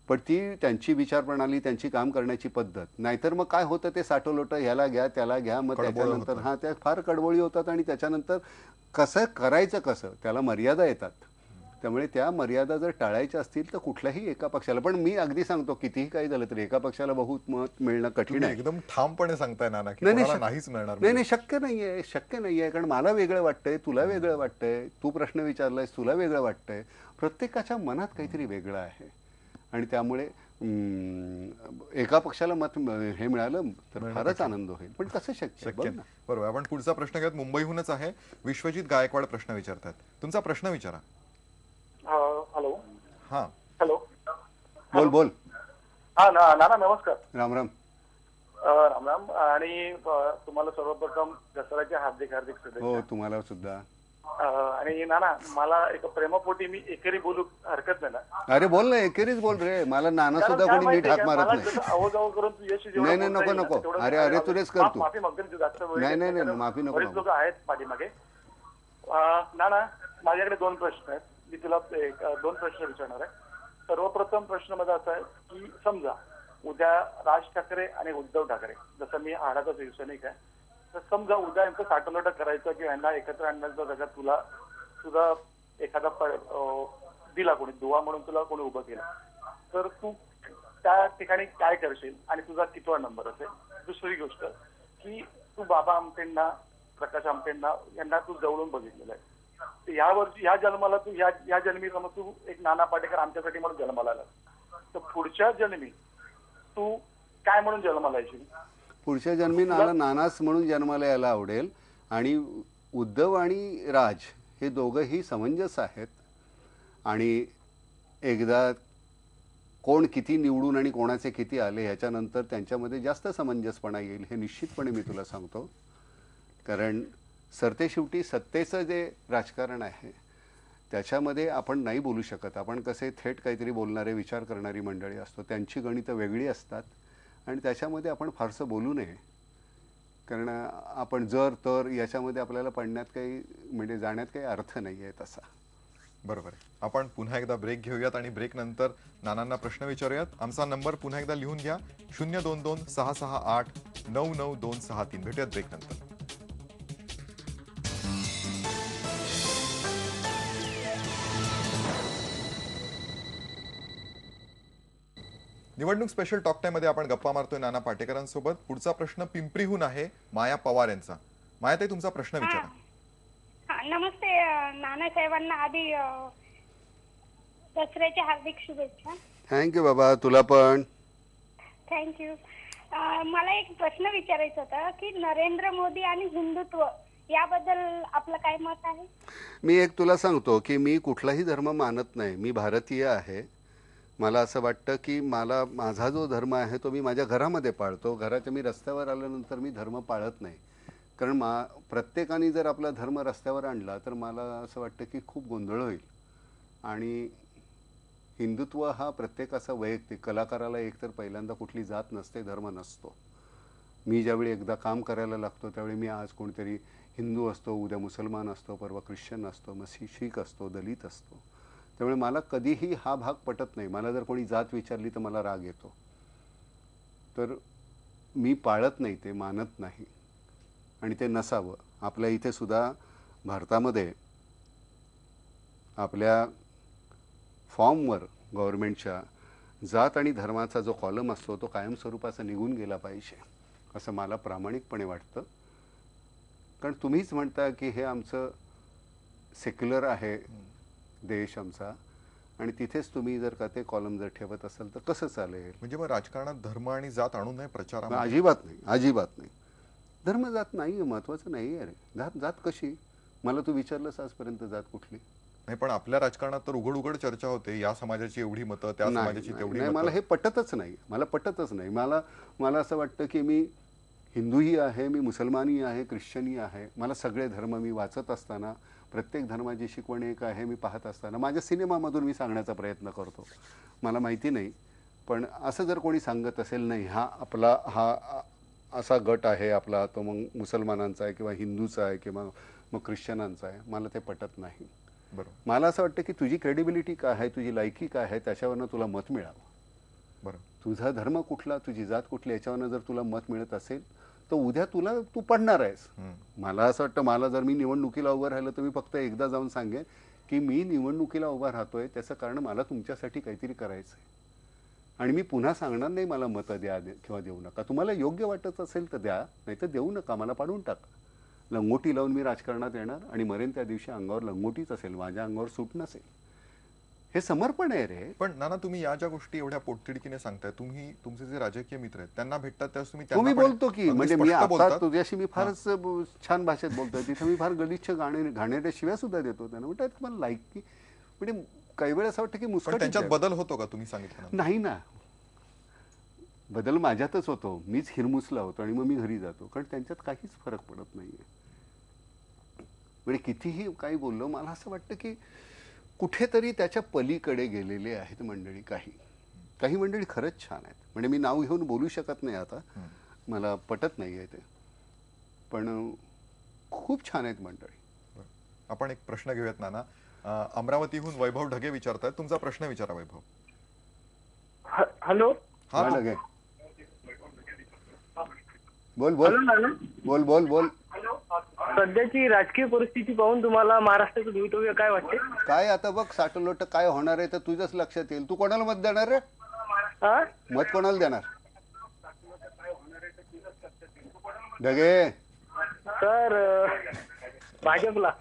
[SPEAKER 2] पण ती त्यांची विचारप्रणाली, त्यांची काम करण्याची पद्धत. नाहीतर मग काय होतं, ते साठोलोटं ह्याला घ्या त्याला घ्या, मग त्याच्यानंतर त्या फार कडवळी होतात आणि त्याच्यानंतर कसं करायचं, कसं त्याला मर्यादा येतात. त्यामुळे त्या मर्यादा जर टाळायच्या असतील तर कुठल्याही एका पक्षाला, पण मी अगदी सांगतो कितीही काही झालं तरी एका पक्षाला बहुमत मिळणं कठीण आहे.
[SPEAKER 1] एकदम ठामपणे सांगताय नाना की नाहीच मिळणार.
[SPEAKER 2] नाही, शक्य नाहीये, शक्य नाहीये. कारण मला वेगळं वाटतंय, तुला वेगळं वाटतंय, तू प्रश्न विचारलायस, तुला वेगळं वाटतंय. प्रत्येकाच्या मनात काहीतरी वेगळं आहे आणि त्यामुळे एका पक्षाला मत हे मिळालं तर फारच आनंद होईल, पण कसं शक्य?
[SPEAKER 1] बरोबर. आपण पुढचा प्रश्न घेऊयात. मुंबईहूनच आहे विश्वजित गायकवाड प्रश्न विचारतात. तुमचा प्रश्न विचारा.
[SPEAKER 3] हॅलो.
[SPEAKER 1] हा,
[SPEAKER 3] हॅलो.
[SPEAKER 2] बोल बोल.
[SPEAKER 3] हा नाना, नमस्कार.
[SPEAKER 2] राम राम.
[SPEAKER 3] राम राम. आणि तुम्हाला सर्वप्रथम दसऱ्याच्या हार्दिक हार्दिक शुभेच्छा.
[SPEAKER 2] हो, तुम्हाला सुद्धा.
[SPEAKER 3] आणि नाना, मला एक प्रेमापोटी मी एकेरी बोलू हरकत नाही ना?
[SPEAKER 2] अरे बोल ना, एकेरीच बोल रे. मला नाना सुद्धा कोणी नीट हाक मारत नाही.
[SPEAKER 3] अवजाव करून
[SPEAKER 2] नाही नाही, नको नको. अरे अरे, तुरेच कर तू.
[SPEAKER 3] माफी मागतो जास्त वेळ.
[SPEAKER 2] नाही नाही नाही, माफी नको.
[SPEAKER 3] बरेच लोक आहेत पाठीमागे. नाना, माझ्याकडे दोन प्रश्न आहेत. मी तुला दोन प्रश्न विचारणार आहे. सर्वप्रथम प्रश्न माझा असा आहे की समजा उद्या राज ठाकरे आणि उद्धव ठाकरे, जसं मी हाडाचा शिवसैनिक आहे, तर समजा उद्या यांचं साठवलोट करायचं किंवा यांना एकत्र आणण्याचा जगात तुझा एखादा दिला कोणी दुवा म्हणून तुला कोणी उभं केलं, तर तू त्या ठिकाणी काय करशील आणि तुझा कितवा नंबर असेल? दुसरी गोष्ट की तू बाबा आमटेंना, प्रकाश आमटेंना यांना तू जवळून बघितलेलं आहे. या जन्माला तू या जन्मी तू एक नाना पाटेकर आमच्यासाठी म्हणून जन्माला आला, तर पुढच्या जन्मी तू काय म्हणून जन्माला येशील?
[SPEAKER 2] पुढच्या जन्मी नानाच म्हणून जन्माला यायला आवडेल. आणि उद्धव आणि राज हे दोघंही समंजस आहेत आणि एकदा कोण किती निवडून आणि कोणाचे किती आले ह्याच्यानंतर त्यांच्यामध्ये जास्त समंजसपणा येईल, हे निश्चितपणे मी तुला सांगतो. कारण सरतेशेवटी सत्तेचं जे राजकारण आहे त्याच्यामध्ये आपण नाही बोलू शकत. आपण कसे थेट काहीतरी बोलणारे, विचार करणारी मंडळी असतो, त्यांची गणितं वेगळी असतात आणि त्याच्यामध्ये आपण फारसं बोलू नये. कारण आपण जर तर याच्यामध्ये आपल्याला पडण्यात काही म्हणजे जाण्यात काही अर्थ नाही आहे तसा.
[SPEAKER 1] बरोबर आहे. आपण पुन्हा एकदा ब्रेक घेऊयात आणि ब्रेक नंतर नानांना प्रश्न विचारूयात. आमचा नंबर पुन्हा एकदा लिहून घ्या, 022-668-99263. भेटूयात ब्रेक नंतर. निवडणूक स्पेशल टॉक टाइम मध्ये आपण गप्पा मारतोय नाना पाटेकरांसोबत. पुढचा प्रश्न पिंपरीहून आहे माया पवार यांचा. मायाताई, तुमचा प्रश्न विचारा.
[SPEAKER 8] नमस्ते नाना साहेबांना आधी दसऱ्याच्या हार्दिक शुभेच्छा.
[SPEAKER 2] थँक्यू बाबा, तुला पण
[SPEAKER 8] थँक्यू. मला एक प्रश्न विचारायचा होता की नरेंद्र मोदी आणि हिंदुत्व याबद्दल आपलं काय मत आहे?
[SPEAKER 2] मी एक तुला सांगतो की मी कुठलाही धर्म मानत नाही. मी भारतीय आहे. मला असं वाटतं की माझा जो धर्म आहे तो मी माझ्या घरामध्ये पाळतो. घराच्या मी रस्त्यावर आल्यानंतर मी धर्म पाळत नाही. कारण प्रत्येकाने जर आपला धर्म रस्त्यावर आणला तर मला असं वाटतं की खूप गोंधळ होईल. आणि हिंदुत्व हा प्रत्येकाचा वैयक्तिक, कलाकाराला एकतर पहिल्यांदा कुठली जात नसते, धर्म नसतो. मी ज्यावेळी एकदा काम करायला लागतो त्यावेळी मी आज कोणतरी हिंदू असतो, उद्या मुसलमान असतो, परवा ख्रिश्चन असतो, मग शीख असतो, दलित असतो. त्यामुळे मला कधीही हा भाग पटत नाही. मला जर कोणी जात विचारली तर मला राग येतो. तर मी पाळत नाही, ते मानत नाही आणि ते नसावं. आपल्या इथे सुद्धा भारतामध्ये आपल्या फॉर्मवर गव्हर्नमेंटच्या जात आणि धर्माचा जो कॉलम असतो तो कायमस्वरूपाचा निघून गेला पाहिजे असं मला प्रामाणिकपणे वाटतं. कारण तुम्हीच म्हणता की हे आमचं सेक्युलर आहे देश आमचा, आणि तिथेच तुम्ही जर का ते कॉलम जर ठेवत असाल तर कसं चालेल?
[SPEAKER 1] म्हणजे मग राजकारणात धर्म आणि जात आणू नये प्रचारामध्ये?
[SPEAKER 2] अजिबात नाही, अजिबात नाही. धर्म जात नाही महत्वाचं नाही आहे रे. जात कशी? मला तू विचारलंस आजपर्यंत जात कुठली?
[SPEAKER 1] नाही, पण आपल्या राजकारणात तर उघड उघड चर्चा होते, या समाजाची एवढी मतं, त्या समाजाची तेवढी
[SPEAKER 2] नाही,
[SPEAKER 1] मतं.
[SPEAKER 2] मला हे पटतच नाही. मला असं वाटतं की मी हिंदूही आहे, मी मुसलमानही आहे, ख्रिश्चनही आहे. मला सगळे धर्म मी वाचत असताना, प्रत्येक धर्माची शिकवण एक आहे मी पाहत असताना माझ्या सिनेमामधून मी सांगण्याचा प्रयत्न करतो. मला माहिती नाही, पण असं जर कोणी सांगत असेल नाही हा असा गट आहे आपला, तो मग मुसलमानांचा आहे किंवा हिंदूचा आहे किंवा मग ख्रिश्चनांचा आहे, मला ते पटत नाही.
[SPEAKER 1] बरोबर.
[SPEAKER 2] मला असं वाटतं की तुझी क्रेडिबिलिटी काय आहे, तुझी लायकी काय आहे, त्याच्यावरनं तुला मत मिळावं.
[SPEAKER 1] बरं.
[SPEAKER 2] तुझा धर्म कुठला, तुझी जात कुठली, याच्यावरनं जर तुला मत मिळत असेल तर उद्या तू पडणार आहेस. मला असं वाटतं, मला जर मी निवडणुकीला उभं राहिलं तर मी फक्त एकदा जाऊन सांगेन की मी निवडणुकीला उभा राहतोय त्याचं कारण मला तुमच्यासाठी काहीतरी करायचं आहे, आणि मी पुन्हा सांगणार नाही मला मतं द्या किंवा देऊ नका. तुम्हाला योग्य वाटत असेल तर द्या, नाही तर देऊ नका, मला पाडून टाका. लंगोटी लावून मी राजकारणात येणार आणि मरेन त्या दिवशी अंगावर लंगोटीच असेल, माझ्या अंगावर सूट नसेल. हे समर्पण आहे रे.
[SPEAKER 1] पण नाना, तुम्ही या ज्या गोष्टी एवढ्या पोटतिडकीने सांगताय, तुम्ही तुमचे जे राजकीय मित्र आहेत त्यांना भेटतात त्यावेळेस
[SPEAKER 2] तुम्ही बोलतो की, म्हणजे मी आता तुझ्याशी मी फारच छान भाषेत बोलतोय, तिथे मी फार गलिच्छ घाणेरड्या शिव्या सुद्धा देतो. त्यांना म्हणतात मला लायकी, म्हणजे काही वेळा असं वाटतं की मुस्कट.
[SPEAKER 1] त्यांच्यात बदल होतो का तुम्ही सांगितलं?
[SPEAKER 2] नाही ना, बदल माझ्यातच होतो. मीच हिरमुसला होतो आणि मग मी घरी जातो, कारण त्यांच्यात काहीच फरक पडत नाहीये. म्हणजे कितीही काही बोललो, मला असं वाटतं की कुठेतरी त्याच्या पलीकडे गेलेले आहेत मंडळी. काही मंडळी खरंच छान आहेत, म्हणजे मी नाव घेऊन बोलू शकत नाही आता, मला पटत नाही आहे ते, पण खूप छान आहेत मंडळी.
[SPEAKER 1] आपण एक प्रश्न घेऊयात नाना. अमरावतीहून वैभव ढगे विचारतायत, तुमचा प्रश्न विचारा वैभव.
[SPEAKER 9] हॅलो.
[SPEAKER 2] हा ढगे, बोल.
[SPEAKER 9] सध्याची राजकीय परिस्थिती पाहून तुम्हाला महाराष्ट्राचं भवितव्य काय वाटते?
[SPEAKER 2] काय आता बघ, साठलोट काय होणार आहे तर तुझंच लक्षात येईल. तू कोणाला मत देणार रे? मत कोणाला देणार ढगे?
[SPEAKER 9] तर भाजपला.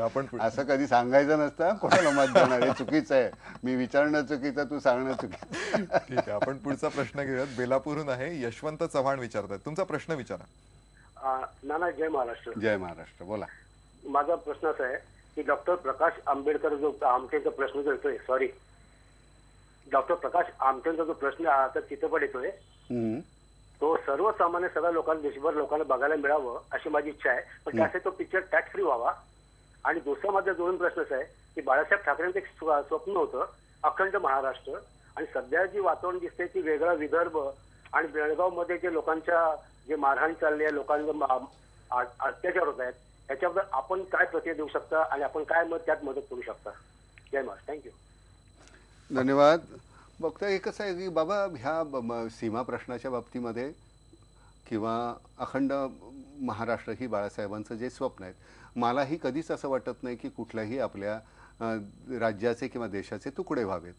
[SPEAKER 2] आपण असं कधी सांगायचं नसतं कोणाला मत देणार, हे चुकीचं आहे. मी विचारणं चुकीचं, तू सांगणं चुकीचं.
[SPEAKER 1] ठीक आहे, आपण पुढचा प्रश्न घेऊयात. बेलापूरहून आहे यशवंत चव्हाण विचारतात, तुमचा प्रश्न विचारा.
[SPEAKER 10] नाना, जय महाराष्ट्र.
[SPEAKER 2] जय महाराष्ट्र, बोला.
[SPEAKER 10] माझा प्रश्न असा आहे की डॉक्टर प्रकाश आंबेडकर जो आमटेंचा प्रश्न येतोय, डॉक्टर प्रकाश आमटेंचा जो प्रश्न आता चित्रपट येतोय, तो सर्वसामान्य सगळ्या लोकांना, देशभर लोकांना बघायला मिळावं अशी माझी इच्छा आहे. पण त्यासाठी तो पिक्चर टॅक्स फ्री व्हावा. आणि दुसरा माझा दोन प्रश्न असा आहे की बाळासाहेब ठाकरेंचं एक स्वप्न होतं अखंड महाराष्ट्र, आणि सध्या जी वातावरण दिसते ती वेगळा विदर्भ आणि बेळगाव मध्ये जे लोकांच्या जे मारहाण चालली आहे, लोकांना अत्याचार होत आहेत, याच्याबद्दल आपण काय प्रतिक्रिया देऊ शकता आणि आपण काय त्यात मदत करू शकता? जय महाराष्ट्र. थँक्यू.
[SPEAKER 2] धन्यवाद. बघता एकच आहे की बाबा, ह्या सीमा प्रश्नाच्या बाबतीमध्ये किंवा अखंड महाराष्ट्र ही बाळासाहेबांचं जे स्वप्न आहे, मलाही कधीच असं वाटत नाही की कुठल्याही आपल्या राज्याचे किंवा देशाचे तुकडे व्हावेत,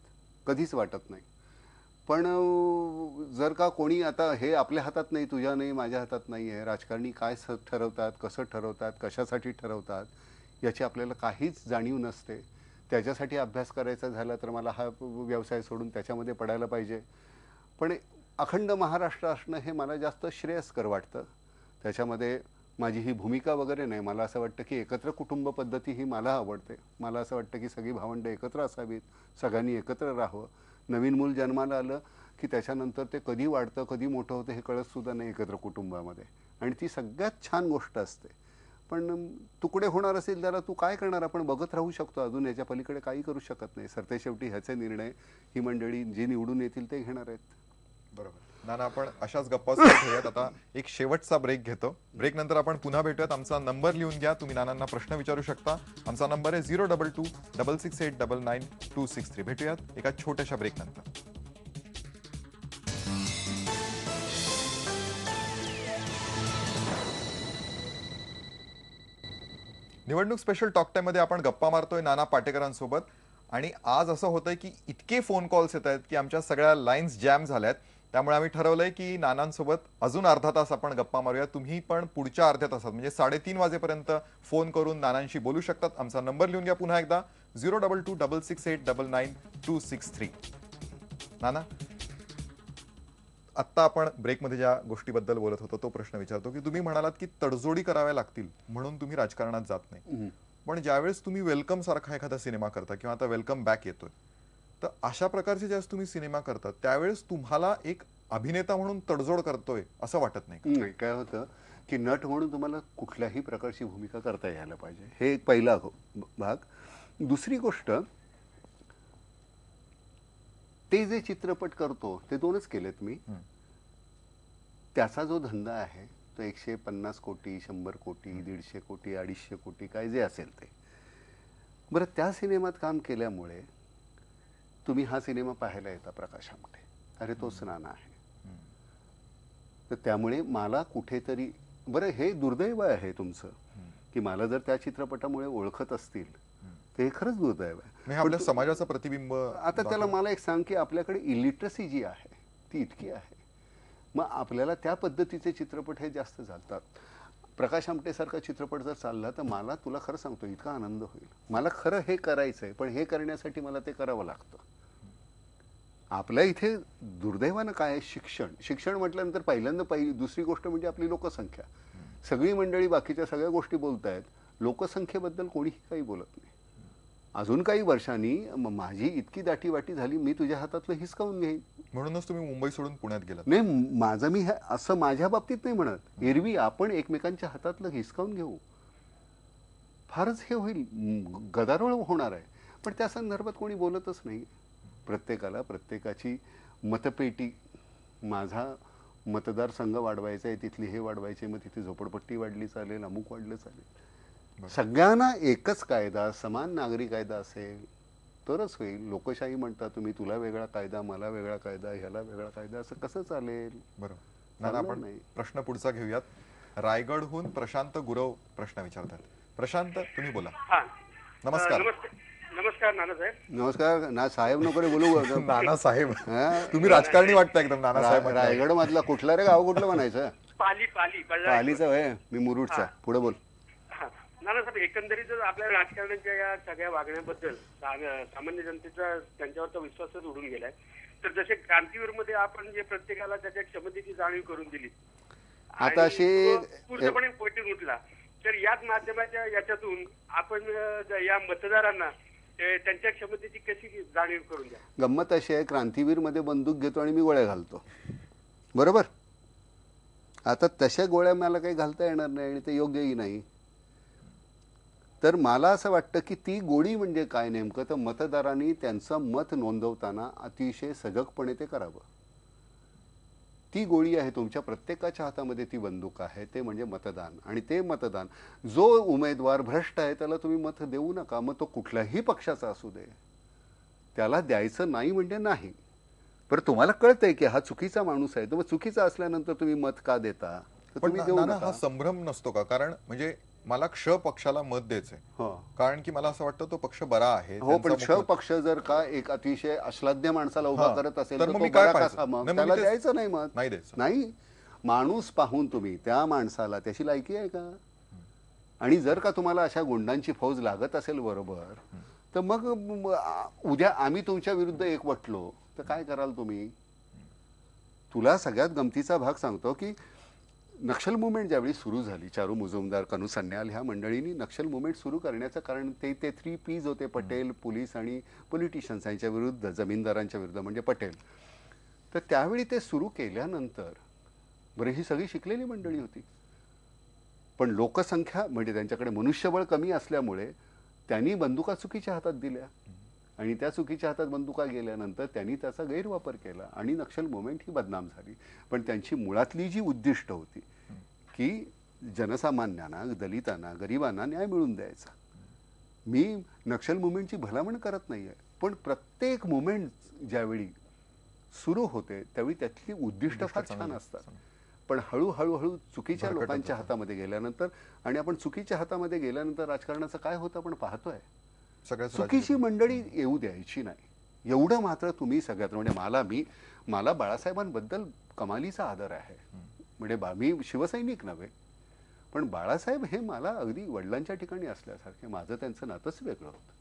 [SPEAKER 2] कधीच वाटत नाही. पण जर का कोणी, आता हे आपल्या हातात नाही, तुझ्या नाही, माझ्या हातात नाही आहे. राजकारणी काय ठरवतात, कसं ठरवतात, कशासाठी ठरवतात, याची आपल्याला काहीच जाणीव नसते. त्याच्यासाठी अभ्यास करायचा झाला तर मला हा व्यवसाय सोडून त्याच्यामध्ये पडायला पाहिजे. पण अखंड महाराष्ट्र असणं हे मला जास्त श्रेयस्कर वाटतं. त्याच्यामध्ये माझी ही भूमिका वगैरे नाही. मला असं वाटतं की एकत्र कुटुंब पद्धती ही मला आवडते. मला असं वाटतं की सगळी भावंडं एकत्र असावीत, सगळ्यांनी एकत्र राहावं. नवीन मूल जन्माला आलं की त्याच्यानंतर ते कधी वाढतं, कधी मोठं होतं हे कळत सुद्धा नाही एकत्र कुटुंबामध्ये, आणि ती सगळ्यात छान गोष्ट असते. पण तुकडे होणार असेल त्याला तू काय करणार? आपण बघत राहू शकतो, अजून याच्या पलीकडे काही करू शकत नाही. सरतेशेवटी ह्याचे निर्णय ही मंडळी जी निवडून येतील ते घेणार आहेत.
[SPEAKER 1] बरोबर. नाना, आपण अशाच गप्पा सुरू ठेवूयात. आता एक शेवटचा ब्रेक घेतो. ब्रेक नंतर आपण पुन्हा भेटूयात. आमचा नंबर लिहून घ्या, तुम्ही नानांना प्रश्न विचारू शकता. आमचा नंबर आहे 022-668-99263. भेटूयात एका छोट्याशा ब्रेक नंतर. निवडणूक स्पेशल टॉक टाइम मध्ये आपण गप्पा मारतोय नाना पाटेकरांसोबत. आणि आज असं होतंय की इतके फोन कॉल्स येत आहेत की आमच्या सगळ्या लाईन्स जॅम झाल्यात. त्यामुळे आम्ही ठरवलंय की नानांसोबत अजून अर्धा तास आपण गप्पा मारूया. तुम्ही पण पुढच्या अर्ध्या तासात म्हणजे 3:30 वाजेपर्यंत फोन करून नानांशी बोलू शकतात. आमचा नंबर लिहून घ्या पुन्हा एकदा, 02266899263. नाना, आत्ता आपण ब्रेकमध्ये ज्या गोष्टीबद्दल बोलत होतो तो प्रश्न विचारतो की तुम्ही म्हणालात की तडजोडी कराव्या लागतील म्हणून तुम्ही राजकारणात जात नाही. पण ज्यावेळेस तुम्ही वेलकम सारखा एखादा सिनेमा करता किंवा आता वेलकम बॅक येतोय, तर अशा प्रकारचे ज्यावेळेस तुम्ही सिनेमा करता त्यावेळेस तुम्हाला एक अभिनेता म्हणून तडजोड करतोय असं वाटत नाही?
[SPEAKER 2] नाही, काय होतं की नट म्हणून तुम्हाला कुठल्याही प्रकारची भूमिका करता यायला पाहिजे, हे एक पहिला भाग. दुसरी गोष्ट, ते जे चित्रपट करतो ते 2च केलेत मी. त्याचा जो धंदा आहे तो 150 कोटी, 100 कोटी, 150 कोटी, 250 कोटी, काय जे असेल ते. बरं, त्या सिनेमात काम केल्यामुळे तुम्ही हा सिनेमा पाहायला येता प्रकाश आमटे, अरे तोच नाना आहे. तर त्यामुळे मला कुठेतरी, बरं हे दुर्दैव आहे तुमचं की मला जर त्या चित्रपटामुळे ओळखत असतील ते खरंच दुर्दैव आहे.
[SPEAKER 1] आपल्या समाजाचं प्रतिबिंब.
[SPEAKER 2] आता त्याला मला एक सांग की आपल्याकडे इलिटरसी जी आहे ती इतकी आहे, मग आपल्याला त्या पद्धतीचे चित्रपट हे जास्त चालतात. प्रकाश आमटेसारखा चित्रपट जर चालला तर मला, तुला खरं सांगतो, इतका आनंद होईल. मला खरं हे करायचंय, पण हे करण्यासाठी मला ते करावं लागतं. आपल्या इथे दुर्दैवानं काय, शिक्षण म्हटल्यानंतर पहिल्यांदा दुसरी गोष्ट म्हणजे आपली लोकसंख्या. सगळी मंडळी बाकीच्या सगळ्या गोष्टी बोलतायत, लोकसंख्येबद्दल कोणीही काही बोलत नाही. अजून काही वर्षांनी माझी इतकी दाटीवाटी झाली, मी तुझ्या हातातलं हिसकावून घेईन.
[SPEAKER 1] म्हणूनच तुम्ही मुंबई सोडून पुण्यात गेलात?
[SPEAKER 2] नाही, माझं मी असं माझ्या बाबतीत नाही म्हणत. एरवी आपण एकमेकांच्या हातातलं हिसकावून घेऊ, फारच हे होईल, गदारोळ होणार आहे. पण त्या संदर्भात कोणी बोलतच नाही. प्रत्येकाला प्रत्येकाची मतपेटी, माझा मतदारसंघ वाढवायचा आहे, तिथली हे वाढवायचे, मग तिथे झोपडपट्टी वाढली चालेल, अमुक वाढलं चालेल. सगळ्यांना एकच कायदा, समान नागरी कायदा असेल तरच होईल. लोकशाही म्हणता तुम्ही, तुला वेगळा कायदा, मला वेगळा कायदा, ह्याला वेगळा कायदा, असं कसं चालेल?
[SPEAKER 1] बरोबर. आपण प्रश्न पुढचा घेऊयात. रायगडहून प्रशांत गुरव प्रश्न विचारतात. प्रशांत, तुम्ही बोला.
[SPEAKER 11] नमस्कार. नमस्कार नाना साहेब.
[SPEAKER 2] नमस्कार. ना साहेब नको रे बोलू.
[SPEAKER 1] नाना साहेब, तुम्ही राजकारणी वाटता एकदम. नाना साहेब.
[SPEAKER 2] रायगड मधला कुठला रे गाव, कुठलं म्हणायचं?
[SPEAKER 11] पालीचं
[SPEAKER 2] आहे मी, मुरुडचा. पुढे बोल.
[SPEAKER 11] नाना साहेब, एकंदरीत आपल्या राजकारण्यांच्या या सगळ्या वागण्याबद्दल सामान्य जनतेचा त्यांच्यावरचा विश्वासच उडून गेलाय. तर जसे क्रांतीवीर मध्ये आपण जे प्रत्येकाला त्याच्या क्षमतेची जाणीव करून दिली,
[SPEAKER 2] आता
[SPEAKER 11] पूर्णपणे पेटून उठला, तर याच माध्यमाच्या याच्यातून आपण या मतदारांना त्यांच्या क्षमतेची कशी जाणीव करून द्या?
[SPEAKER 2] गंमत अशी आहे, क्रांतीवीर मध्ये बंदूक घेतो आणि मी गोळ्या घालतो, बरोबर? आता तशा गोळ्या मला काही घालता येणार नाही आणि ते योग्यही नाही. तर मला असं वाटतं की ती गोळी म्हणजे काय नेमकं, तर मतदारांनी त्यांचं मत नोंदवताना अतिशय सजगपणे ते करावं. ती गोळी आहे, तुमच्या प्रत्येकाच्या हातामध्ये ती बंदूक आहे, ते म्हणजे मतदान. आणि ते मतदान, जो उमेदवार भ्रष्ट आहे त्याला तुम्ही मत देऊ नका, मग तो कुठल्याही पक्षाचा असू दे, त्याला द्यायचं नाही म्हणजे नाही. पण तुम्हाला कळतंय की हा चुकीचा माणूस आहे, तर मग चुकीचा असल्यानंतर तुम्ही मत का देता?
[SPEAKER 1] पण हा संभ्रम नसतो का? कारण म्हणजे मला क्ष पक्षाला मत द्यायचंय, कारण की मला असं वाटतं तो पक्ष बरा आहे.
[SPEAKER 2] हो, पण क्ष पक्ष जर का एक अतिशय अश्लाघ्य माणसाला उभा करत असेल तर मग त्याला द्यायचं नाही मत.
[SPEAKER 1] नाही द्यायचं.
[SPEAKER 2] नाही, माणूस पाहून तुम्ही त्या माणसाला, त्याची लायकी आहे का? आणि जर का तुम्हाला अशा गुंडांची फौज लागत असेल बरोबर, तर मग उद्या आम्ही तुमच्या विरुद्ध एकवटलो तर काय कराल तुम्ही? तुला सगळ्यात गमतीचा भाग सांगतो की नक्षल मुवमेंट ज्यावेळी सुरू झाली, चारू मुजुमदार, कनू सन्याल ह्या मंडळींनी नक्षल मुवमेंट सुरू करण्याचं कारण ते 3 Ps होते, पटेल, पोलीस आणि पॉलिटिशियन्स यांच्या विरुद्ध, जमीनदारांच्या विरुद्ध म्हणजे पटेल. तर त्यावेळी ते सुरू केल्यानंतर, बरं ही सगळी शिकलेली मंडळी होती, पण लोकसंख्या म्हणजे त्यांच्याकडे मनुष्यबळ कमी असल्यामुळे त्यांनी बंदुका चुकीच्या हातात दिल्या आणि त्या चुकीच्या हातात बंदुका गेल्यानंतर त्यांनी त्याचा गैरवापर केला आणि नक्षल मुवमेंट ही बदनाम झाली. पण त्यांची मुळातली जी उद्दिष्ट होती की जनसामान्यांना, दलितांना, गरिबांना न्याय मिळवून द्यायचा. मी नक्षल मुवमेंटची भलामण करत नाहीये, पण प्रत्येक मुवमेंट ज्यावेळी सुरू होते त्यावेळी त्यातली उद्दिष्ट फार छान असतात. पण हळूहळू चुकीच्या लोकांच्या हातामध्ये गेल्यानंतर आणि आपण चुकीच्या हातामध्ये गेल्यानंतर राजकारणाचं काय होतं आपण पाहतोय. चुकीची मंडळी येऊ द्यायची नाही एवढं मात्र तुम्ही सगळ्यात म्हणजे मला बाळासाहेबांबद्दल कमालीचा आदर आहे. म्हणजे मी शिवसैनिक नव्हे पण बाळासाहेब हे मला अगदी वडिलांच्या ठिकाणी असल्यासारखे माझं त्यांचं नातंच वेगळं होतं.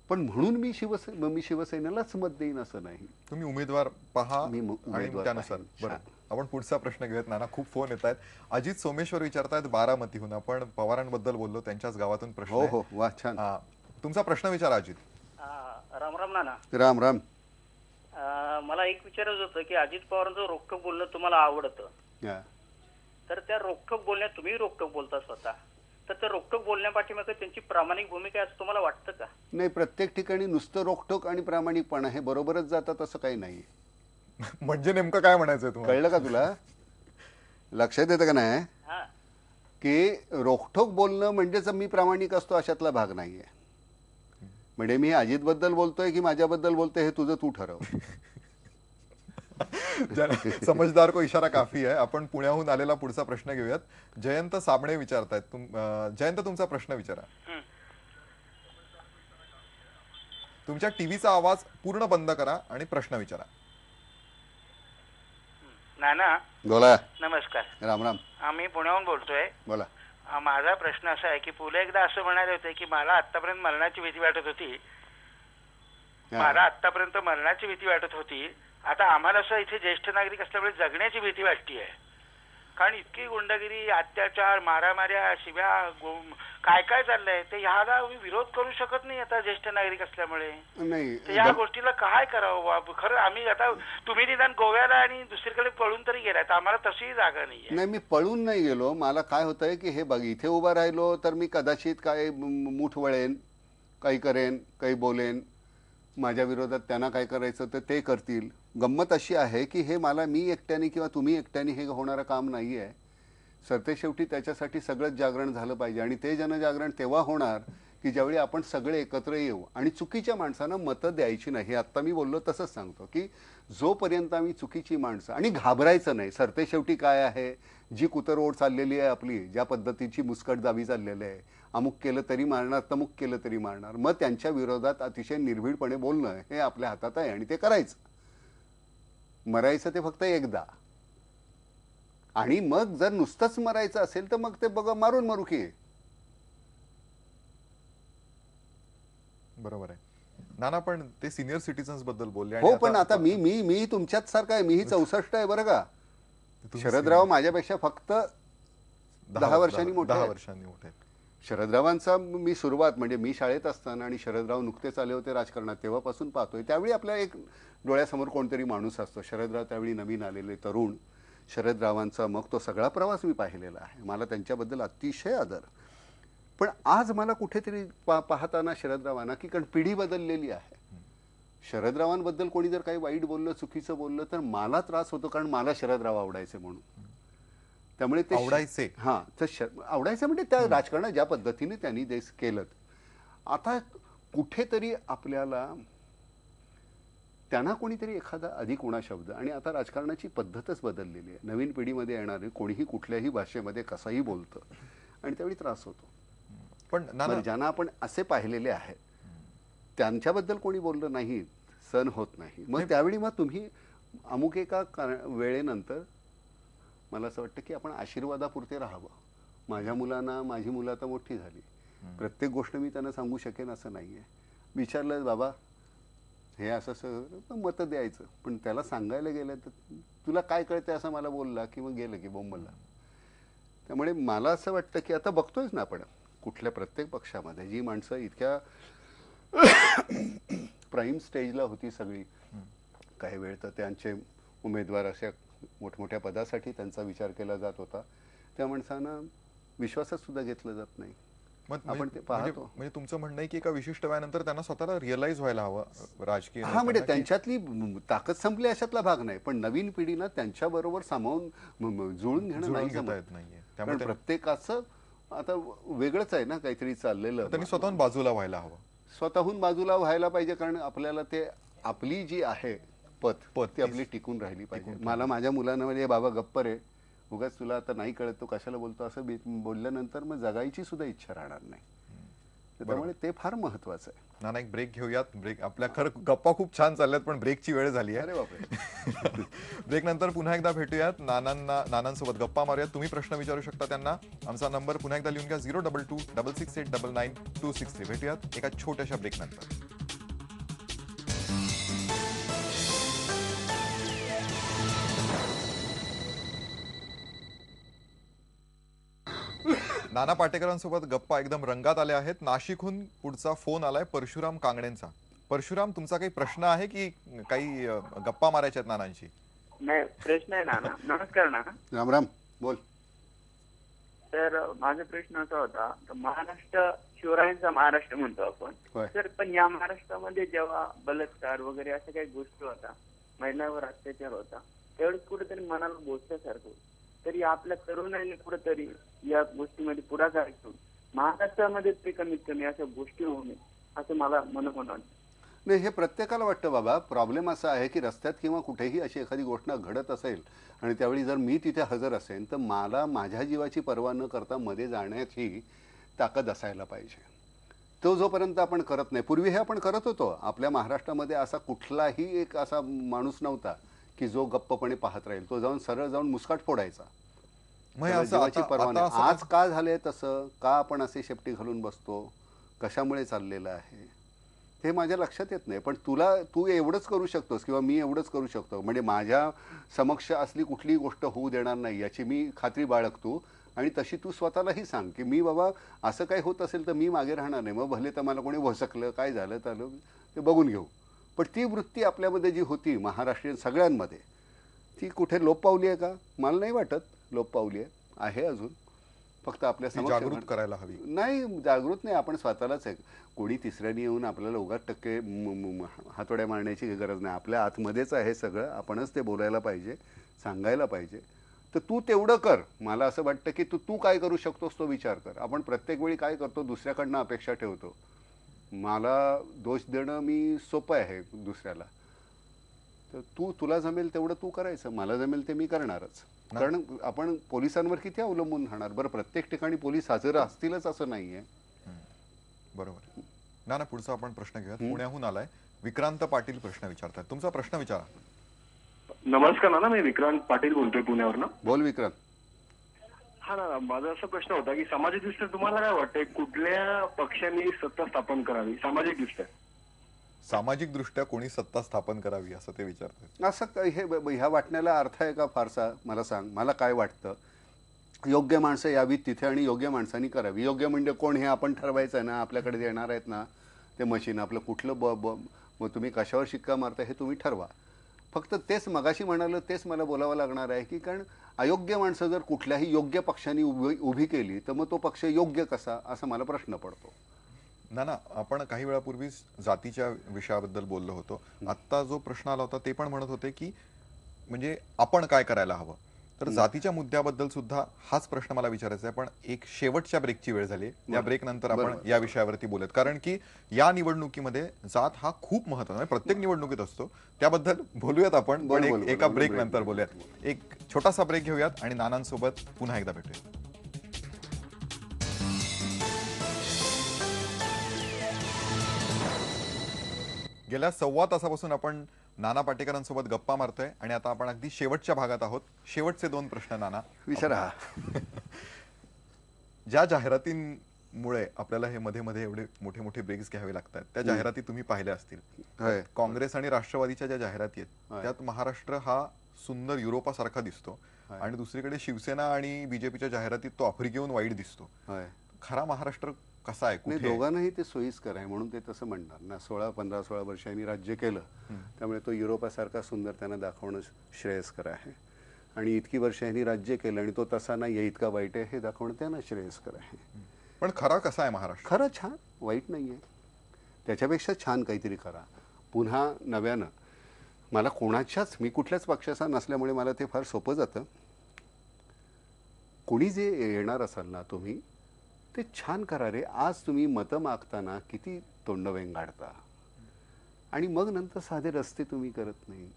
[SPEAKER 2] पण म्हणून मी शिवसेनेलाच मत देईन असं नाही.
[SPEAKER 1] तुम्ही उमेदवार पहा आणि त्यानुसार. बरं, आपण पुढचा प्रश्न घेऊयात. नाना खूप फोन येत आहेत. अजित सोमेश्वर विचारतायत बारामतीहून. आपण पवारांबद्दल बोललो, त्यांच्याच गावातून प्रश्न.
[SPEAKER 2] हो, वा, छान.
[SPEAKER 1] तुमचा प्रश्न विचारा अजित.
[SPEAKER 7] राम राम नाना.
[SPEAKER 2] राम राम.
[SPEAKER 7] मला एक विचारायचं होतं की अजित पवारांचं रोखठोक बोलणं तुम्हाला आवडतं, तर त्या रोखठोक बोलण्यात तुम्ही रोखठोक बोलता स्वतः, तर त्या रोखठोक बोलण्यापाठीमागे त्यांची प्रामाणिक भूमिका असं तुम्हाला वाटतं का?
[SPEAKER 2] नाही, प्रत्येक ठिकाणी नुसतं रोखठोक आणि प्रामाणिकपणा हे बरोबरच जातात असं काही नाही.
[SPEAKER 1] म्हणजे नेमकं काय म्हणायचंय तुम्हाला?
[SPEAKER 2] कळलं का तुला? लक्षात येतं का नाही की रोखठोक बोलणं म्हणजेच मी प्रामाणिक असतो अशातला भाग नाहीये. म्हणजे मी अजितबद्दल बोलतोय की माझ्याबद्दल बोलतोय हे तुझं तू ठरव.
[SPEAKER 1] समजदार को इशारा काफी आहे. आपण पुण्याहून आलेला पुढचा प्रश्न घेऊयात. जयंत साबणे विचारतायत. जयंत, तुमचा प्रश्न विचारा. तुमच्या टीव्हीचा आवाज पूर्ण बंद करा आणि प्रश्न विचारा.
[SPEAKER 7] नाना
[SPEAKER 2] बोला.
[SPEAKER 7] नमस्कार.
[SPEAKER 2] राम राम.
[SPEAKER 7] आम्ही पुण्याहून बोलतोय.
[SPEAKER 2] बोला.
[SPEAKER 7] माझा प्रश्न असा आहे की पुढे एकदा असं म्हणाले होते की मला आतापर्यंत मरणाची भीती वाटत होती, आता आम्हाला असं इथे ज्येष्ठ नागरिक असल्यामुळे जगण्याची भीती वाटते आहे. कारण इतकी गुंडगिरी, अत्याचार, मारामाऱ्या, शिव्या, काय काय चाललंय ते ह्याला विरोध करू शकत नाही आता ज्येष्ठ नागरिक असल्यामुळे.
[SPEAKER 2] नाही,
[SPEAKER 7] या गोष्टीला काय करावं? खरं आम्ही आता तुम्ही निदान गोव्याला आणि दुसरीकडे पळून तरी गेलाय, तर आम्हाला तशीही जागा नाहीये.
[SPEAKER 2] नाही, मी पळून नाही गेलो. मला काय होतंय की हे बघ, इथे उभा राहिलो तर मी कदाचित काय मूठ वळेन, काही करेन, काही बोलेन, माझ्या विरोधात त्यांना काय करायचं तर ते करतील. गंमत अशी आहे की हे मी एकट्याने किंवा तुम्ही एकट्याने हे होणारं काम नाही आहे. सरतेशेवटी त्याच्यासाठी सगळंच जागरण झालं पाहिजे आणि ते जनजागरण तेव्हा होणार की ज्यावेळी आपण सगळे एकत्र येऊ आणि चुकीच्या माणसांना मतं द्यायची नाही. आत्ता मी बोललो तसंच सांगतो की जोपर्यंत आम्ही चुकीची माणसं आणि घाबरायचं नाही. सरतेशेवटी काय आहे, जी कुतरओढ चाललेली आहे आपली, ज्या पद्धतीची मुस्कटदाबी चाललेली आहे, अमुक केलं तरी मारणार, तमुक केलं तरी मारणार, मग त्यांच्या विरोधात अतिशय निर्भीडपणे बोलणं हे आपल्या हातात आहे आणि ते करायचं. मरायचं ते फक्त एकदा. आणि मग जर नुसतंच मरायचं असेल तर मग ते बघा मारून मरू की.
[SPEAKER 1] बरोबर आहे नाना. पण ते सिनियर सिटीजन्स बद्दल बोलले.
[SPEAKER 2] हो, पण आता मी तुमच्याच सारखा आहे. मीही 64 आहे बरं का. शरदराव माझ्यापेक्षा फक्त 10 वर्षांनी मोठे. शरदरावांचा मी सुरुवात म्हणजे मी शाळेत असताना आणि शरदराव नुकतेच आले होते राजकारणात तेव्हापासून पाहतोय. त्यावेळी आपल्या एक डोळ्यासमोर कोणतरी माणूस असतो. शरदराव त्यावेळी नवीन आलेले तरुण. शरदरावांचा मग तो सगळा प्रवास मी पाहिलेला आहे. मला त्यांच्याबद्दल अतिशय आदर. पण आज मला कुठेतरी पाहताना शरदरावांना की कारण पिढी बदललेली आहे. शरदरावांबद्दल कोणी जर काही वाईट बोललं, चुकीचं बोललं तर मला त्रास होतो, कारण मला शरदराव आवडायचे म्हणून. त्यामुळे ते
[SPEAKER 1] आवडायचे.
[SPEAKER 2] हा, तर आवडायचं म्हणजे त्या राजकारणात ज्या पद्धतीने त्यांनी देश केलं. आता कुठेतरी आपल्याला त्यांना कोणीतरी एखादा अधिक उणा शब्द, आणि आता राजकारणाची पद्धतच बदललेली आहे. नवीन पिढीमध्ये येणारे कोणीही कुठल्याही भाषेमध्ये कसाही बोलतं आणि त्यावेळी त्रास होतो. पण ज्यांना आपण असे पाहिलेले आहेत त्यांच्याबद्दल कोणी बोललं नाही, सण होत नाही. मग त्यावेळी मग तुम्ही अमुक एका वेळेनंतर मला असं वाटतं की आपण आशीर्वादापुरते राहावं. माझ्या मुलांना, माझी मुलं आता मोठी झाली, प्रत्येक गोष्ट मी त्यांना सांगू शकेन असं नाहीये. विचारलं बाबा हे असं मतं द्यायचं, पण त्याला सांगायला गेलं तर तुला काय कळतंय असं मला बोलला की मग गेलं की बोंबला. त्यामुळे मला असं वाटतं की आता बघतोयच ना आपण कुठल्या प्रत्येक पक्षामध्ये जी माणसं इतक्या प्राईम स्टेजला होती सगळी, काही वेळ तर त्यांचे उमेदवार अशा मोठमोठ्या पदासाठी त्यांचा विचार केला जात होता, त्या माणसांना विश्वासात सुद्धा घेतलं जात नाही. आपण ते पाहतो.
[SPEAKER 1] म्हणजे तुमचं म्हणणं आहे की एका विशिष्ट वयानंतर त्यांना स्वतःला रिअलाइज व्हायला हवं राजकीय.
[SPEAKER 2] हा, म्हणजे त्यांच्यातली ताकद संपली अशातला भाग नाही, पण नवीन पिढीनं त्यांच्या बरोबर सामावून जुळून घेणं
[SPEAKER 1] नाहीये.
[SPEAKER 2] त्यामुळे प्रत्येकाचं आता वेगळंच आहे ना काहीतरी चाललेलं.
[SPEAKER 1] त्यांनी स्वतःहून बाजूला व्हायला हवं.
[SPEAKER 2] स्वतःहून बाजूला व्हायला पाहिजे, कारण आपल्याला ते आपली जी आहे पत ती आपली टिकून राहिली पाहिजे. मला माझ्या मुलांना म्हणजे बाबा गप्प रे, उगाच तुला आता नाही कळत, तो कशाला बोलतो असं बोलल्यानंतर मग जगायची सुद्धा इच्छा राहणार नाही. त्यामुळे ते फार महत्वाचं आहे.
[SPEAKER 1] नाना एक ब्रेक घेऊयात. ब्रेक आपल्या खरं गप्पा खूप छान चालल्यात पण ब्रेकची वेळ झाली आहे.
[SPEAKER 2] अरे बापरे.
[SPEAKER 1] ब्रेक नंतर पुन्हा एकदा भेटूयात. नानांसोबत गप्पा मारूयात. तुम्ही प्रश्न विचारू शकता त्यांना. आमचा नंबर पुन्हा एकदा लिहून घ्या 022-668-99-263. भेटूयात एका छोट्याशा ब्रेक नंतर. नाना पाटेकरांसोबत गप्पा एकदम रंगात आल्या आहेत. नाशिकहून पुढचा फोन आलाय परशुराम कांगणेंचा. परशुराम, तुमचा काही प्रश्न आहे की काही गप्पा मारायच्या आहेत नानांशी?
[SPEAKER 12] नाही, प्रश्न आहे नाना. नमस्कार नाना.
[SPEAKER 2] राम राम, बोल.
[SPEAKER 12] तर माझा प्रश्न असा होता, महाराष्ट्र शिवरायांचा महाराष्ट्र म्हणतो आपण, तर पण या महाराष्ट्रामध्ये जेव्हा बलात्कार वगैरे अशा काही गोष्टी होता, महिलांवर अत्याचार होता, त्यावेळेस कुठेतरी मनाला बोचल्यासारखं. तरी आपल्या तरुणांनी कुठेतरी या गोष्टीमध्ये पुढाकार घेऊन महाराष्ट्रामध्ये ते कमीत कमी अशा गोष्टी होऊ नये असं मला मनोमन वाटतं.
[SPEAKER 2] नाही, हे प्रत्येकाला वाटतं बाबा. प्रॉब्लेम असा आहे की रस्त्यात किंवा कुठेही अशी एखादी गोष्ट घडत असेल आणि त्यावेळी जर मी तिथे हजर असेल तर मला माझ्या जीवाची पर्वा न करता मध्ये जाण्याची ताकद असायला पाहिजे. तो जोपर्यंत आपण करत नाही, पूर्वी हे आपण करत होतो. आपल्या महाराष्ट्रामध्ये असा कुठलाही एक असा माणूस नव्हता की जो गप्पपणे पाहत राहील. तो जाऊन सरळ जाऊन मुस्काट फोडायचा. जीवाची पर्वा नाही. आज का झालंय तसं? का आपण असे शेपटी घालून बसतो? कशामुळे चाललेलं आहे हे माझ्या लक्षात येत नाही. पण तू एवढंच करू शकतोस किंवा मी एवढंच करू शकतो, म्हणजे माझ्या समक्ष असली कुठलीही गोष्ट होऊ देणार नाही याची मी खात्री बाळगतो. आणि तशी तू स्वतःलाही सांग की मी बाबा असं काही होत असेल तर मी मागे राहणार नाही. मग भले तर मला कोणी भसकलं, काय झालं तर ते बघून घेऊ. पण ती वृत्ती आपल्यामध्ये जी होती महाराष्ट्रीयन सगळ्यांमध्ये, ती कुठे लोप पावली आहे का? मला नाही वाटत लोप पावली आहे अजून. फक्त आपल्या
[SPEAKER 1] जागृत करायला हवी.
[SPEAKER 2] नाही, जागृत नाही, आपण स्वतःलाच आहे. कोणी तिसऱ्याने येऊन आपल्याला उगाच टक्के हातोड्या मारण्याची गरज नाही. आपल्या आतमध्येच आहे सगळं. आपणच ते बोलायला पाहिजे, सांगायला पाहिजे. तर तू तेवढं कर. मला असं वाटतं की तू काय करू शकतोस तो विचार कर. आपण प्रत्येक वेळी काय करतो, दुसऱ्याकडनं अपेक्षा ठेवतो. मला दोष देणं मी सोपं आहे दुसऱ्याला. तर तुला जमेल तेवढं तू करायचं, मला जमेल ते मी करणारच. कारण आपण पोलिसांवर किती अवलंबून राहणार? बरं, प्रत्येक ठिकाणी पोलीस हजर असतीलच असं नाहीये.
[SPEAKER 1] बरोबर. ना पुढचा आपण प्रश्न घेऊयात. पुण्याहून आलाय विक्रांत पाटील प्रश्न विचारतात. तुमचा प्रश्न विचारा.
[SPEAKER 13] नमस्कार नाना, मी विक्रांत पाटील बोलतोय पुण्यावरनं.
[SPEAKER 2] बोल विक्रांत.
[SPEAKER 13] हा ना, माझा असा प्रश्न होता की सामाजिक दृष्ट्या तुम्हाला काय वाटतंय, कुठल्या पक्षांनी सत्ता स्थापन करावी सामाजिक दृष्ट्या?
[SPEAKER 1] सामाजिक दृष्ट्या कोणी सत्ता स्थापन करावी असं ते विचारतात.
[SPEAKER 2] असं हे ह्या वाटण्याला अर्थ आहे का फारसा? मला सांग, मला काय वाटतं. योग्य माणसं यावीत तिथे आणि योग्य माणसांनी करावी. योग्य म्हणजे कोण हे आपण ठरवायचं ना. आपल्याकडे येणार आहेत ना ते मशीन, आपलं कुठलं मग तुम्ही कशावर शिक्का मारता हे तुम्ही ठरवा. फक्त तेच मगाशी म्हणालं तेच मला बोलावं लागणार आहे की कारण अयोग्य माणसं जर कुठल्याही योग्य पक्षाने उभी केली तर मग तो पक्ष योग्य कसा, असा मला प्रश्न पडतो.
[SPEAKER 1] ना आपण काही वेळापूर्वी जातीच्या विषयाबद्दल बोललो होतो. आता जो प्रश्न आला होता ते पण म्हणत होते की म्हणजे आपण काय करायला हवं. तर जातीच्या मुद्द्याबद्दल सुद्धा हाच प्रश्न मला विचारायचा आहे. पण एक शेवटच्या ब्रेकची वेळ झाली. या ब्रेक नंतर आपण या विषयावरती बोलूयात. कारण की या निवडणुकीमध्ये जात हा खूप महत्त्वाचा, प्रत्येक निवडणुकीत असतो. त्याबद्दल बोलूयात आपण, पण एका ब्रेक नंतर बोलूयात. एक छोटासा ब्रेक घेऊयात आणि नानांसोबत पुन्हा एकदा भेटूया. गेल्या सव्वा तासापासून आपण नाना पाटेकरांसोबत गप्पा मारतोय आणि आता आपण अगदी शेवटच्या भागात आहोत. शेवटचे दोन प्रश्न नाना
[SPEAKER 2] विचारा.
[SPEAKER 1] ज्या जाहिरातींमुळे आपल्याला हे मध्ये मध्ये एवढे मोठे मोठे ब्रेक्स घ्यावे लागतात, त्या जाहिराती तुम्ही पाहिल्या असतील. काँग्रेस आणि राष्ट्रवादीच्या ज्या जाहिराती आहेत त्यात महाराष्ट्र हा सुंदर युरोपासारखा दिसतो आणि दुसरीकडे शिवसेना आणि बीजेपीच्या जाहिरातीत तो आफ्रिकेहून वाईट दिसतो. खरा महाराष्ट्र कसा आहे?
[SPEAKER 2] नाही, दोघांनाही ते सोयीस्कर आहे म्हणून ते तसं म्हणणार ना. 15-16 वर्षांनी राज्य केलं त्यामुळे तो युरोपासारखा सुंदर त्यांना दाखवणं श्रेयस्कर आहे. आणि इतकी वर्षांनी राज्य केलं आणि तो तसा नाही आहे, इतका वाईट आहे हे दाखवणं त्यांना श्रेयस्कर आहे.
[SPEAKER 1] पण खरा कसा आहे महाराष्ट्र?
[SPEAKER 2] खरं छान, वाईट नाही आहे. त्याच्यापेक्षा छान काहीतरी करा पुन्हा नव्यानं. मला कोणाच्याच, मी कुठल्याच पक्षाचा नसल्यामुळे मला ते फार सोपं जातं. कोणी जे येणार असाल ना तुम्ही ते छान करा रे. आज तुम्ही मतं मागताना किती तोंड वेंगाडता आणि मग नंतर साधे रस्ते तुम्ही करत नाही.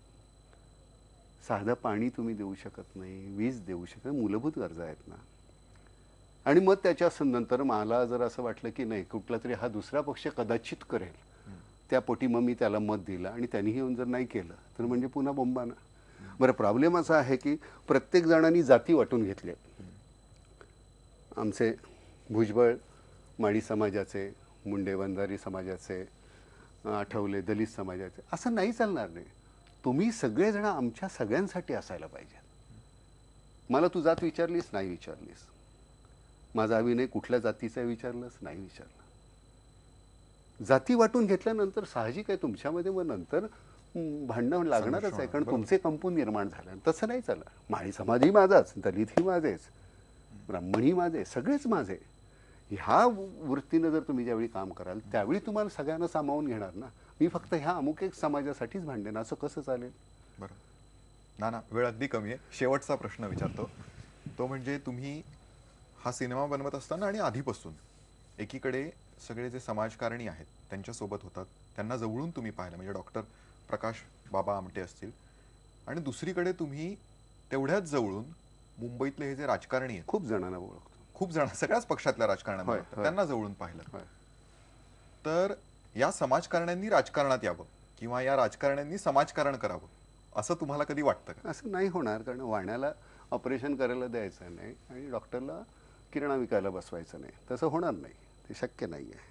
[SPEAKER 2] साधं पाणी तुम्ही देऊ शकत नाही, वीज देऊ शकत नाही, मूलभूत गरजा आहेत ना. आणि मग त्याच्या नंतर मला जर असं वाटलं की नाही, कुठला तरी हा दुसरा पक्ष कदाचित करेल, त्या पोटी मग मी त्याला मत दिलं आणि त्यांनीही येऊन जर नाही केलं तर म्हणजे पुन्हा बोंबाना. बरं, प्रॉब्लेम असा आहे की प्रत्येक जणांनी जाती वाटून घेतल्या. आमचे भुजबळ माळी समाजाचे, मुंडे वंजारी समाजाचे, आठवले दलित समाजाचे, असं नाही चालणार नाही. तुम्ही सगळेजण आमच्या सगळ्यांसाठी असायला पाहिजे. मला तू जात विचारलीस, नाही विचारलीस. माझा अभिनय कुठल्या जातीचा विचारलंस, नाही विचारलं. जाती वाटून घेतल्यानंतर साहजिक आहे तुमच्यामध्ये मग नंतर भांडणं लागणारच आहे, कारण तुमचे कंपून निर्माण झाले. तसं नाही चाललं. माळी समाजही माझाच, दलितही माझेच, ब्राह्मणही माझे, सगळेच माझे. ह्या वृत्तीनं जर तुम्ही ज्यावेळी काम कराल त्यावेळी तुम्हाला सगळ्यांना सामावून घेणार ना. मी फक्त ह्या अमुक एक समाजासाठीच भांडेन असं कसं चालेल?
[SPEAKER 1] बरं ना, वेळ अगदी कमी आहे. शेवटचा प्रश्न विचारतो, तो म्हणजे तुम्ही हा सिनेमा बनवत असताना आणि आधीपासून एकीकडे सगळे जे समाजकारणी आहेत त्यांच्यासोबत होतात, त्यांना जवळून तुम्ही पाहिलं, म्हणजे डॉक्टर प्रकाश बाबा आमटे असतील, आणि दुसरीकडे तुम्ही तेवढ्याच जवळून मुंबईतले हे जे राजकारणी आहेत,
[SPEAKER 2] खूप जणांना ओळखतो,
[SPEAKER 1] खूप जण, सगळ्याच पक्षातल्या राजकारण्यांना, त्यांना जवळून पाहिलं. तर या समाजकारण्यांनी राजकारणात यावं किंवा या राजकारण्यांनी समाजकारण करावं असं तुम्हाला कधी वाटतं का?
[SPEAKER 2] असं नाही होणार, कारण वाण्याला ऑपरेशन करायला द्यायचं नाही आणि डॉक्टरला किरणा विकायला बसवायचं नाही. तसं होणार नाही, ते शक्य नाही आहे.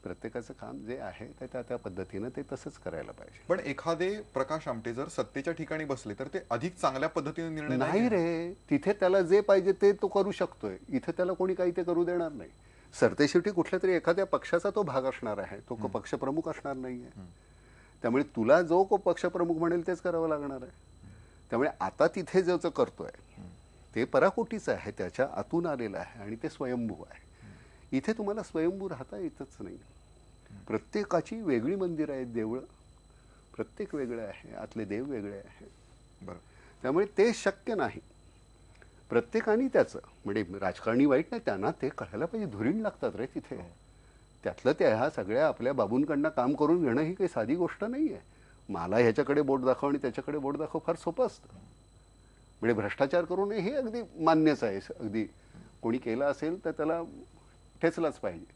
[SPEAKER 2] प्रत्येकाचं काम जे आहे ते त्या पद्धतीनं ते तसंच करायला पाहिजे.
[SPEAKER 1] पण एखादे प्रकाश आमटे जर सत्तेच्या ठिकाणी बसले तर ते अधिक चांगल्या पद्धतीने निर्णय
[SPEAKER 2] नाही रे. तिथे त्याला जे पाहिजे ते तो करू शकतोय, इथे त्याला कोणी काही ते करू देणार नाही. सरतेशेवटी कुठल्या तरी एखाद्या पक्षाचा तो भाग असणार आहे, तो पक्षप्रमुख असणार नाहीये. त्यामुळे तुला जो पक्षप्रमुख म्हणेल तेच करावं लागणार आहे. त्यामुळे आता तिथे जो करतोय ते पराकोटीचं आहे, त्याच्या आतून आलेलं आहे आणि ते स्वयंभू आहे. इथे तुम्हाला स्वयंभू राहता येतच नाही. प्रत्येकाची वेगळी मंदिरं आहेत, देवळं प्रत्येक वेगळं आहे, आतले देव वेगळे आहे.
[SPEAKER 1] बरं,
[SPEAKER 2] त्यामुळे ते शक्य नाही. प्रत्येकाने त्याचं, म्हणजे राजकारणी वाईट नाही, त्यांना ते कळायला पाहिजे. धुरीण लागतात रे तिथे. त्यातलं त्या ह्या सगळ्या आपल्या बाबूंकडनं काम करून घेणं ही काही साधी गोष्ट नाही आहे. मला ह्याच्याकडे बोट दाखव आणि त्याच्याकडे बोट दाखव फार सोपं असतं. म्हणजे भ्रष्टाचार करू नये हे अगदी मान्यच आहे. अगदी कोणी केलं असेल तर त्याला ठेचलाच पाहिजे.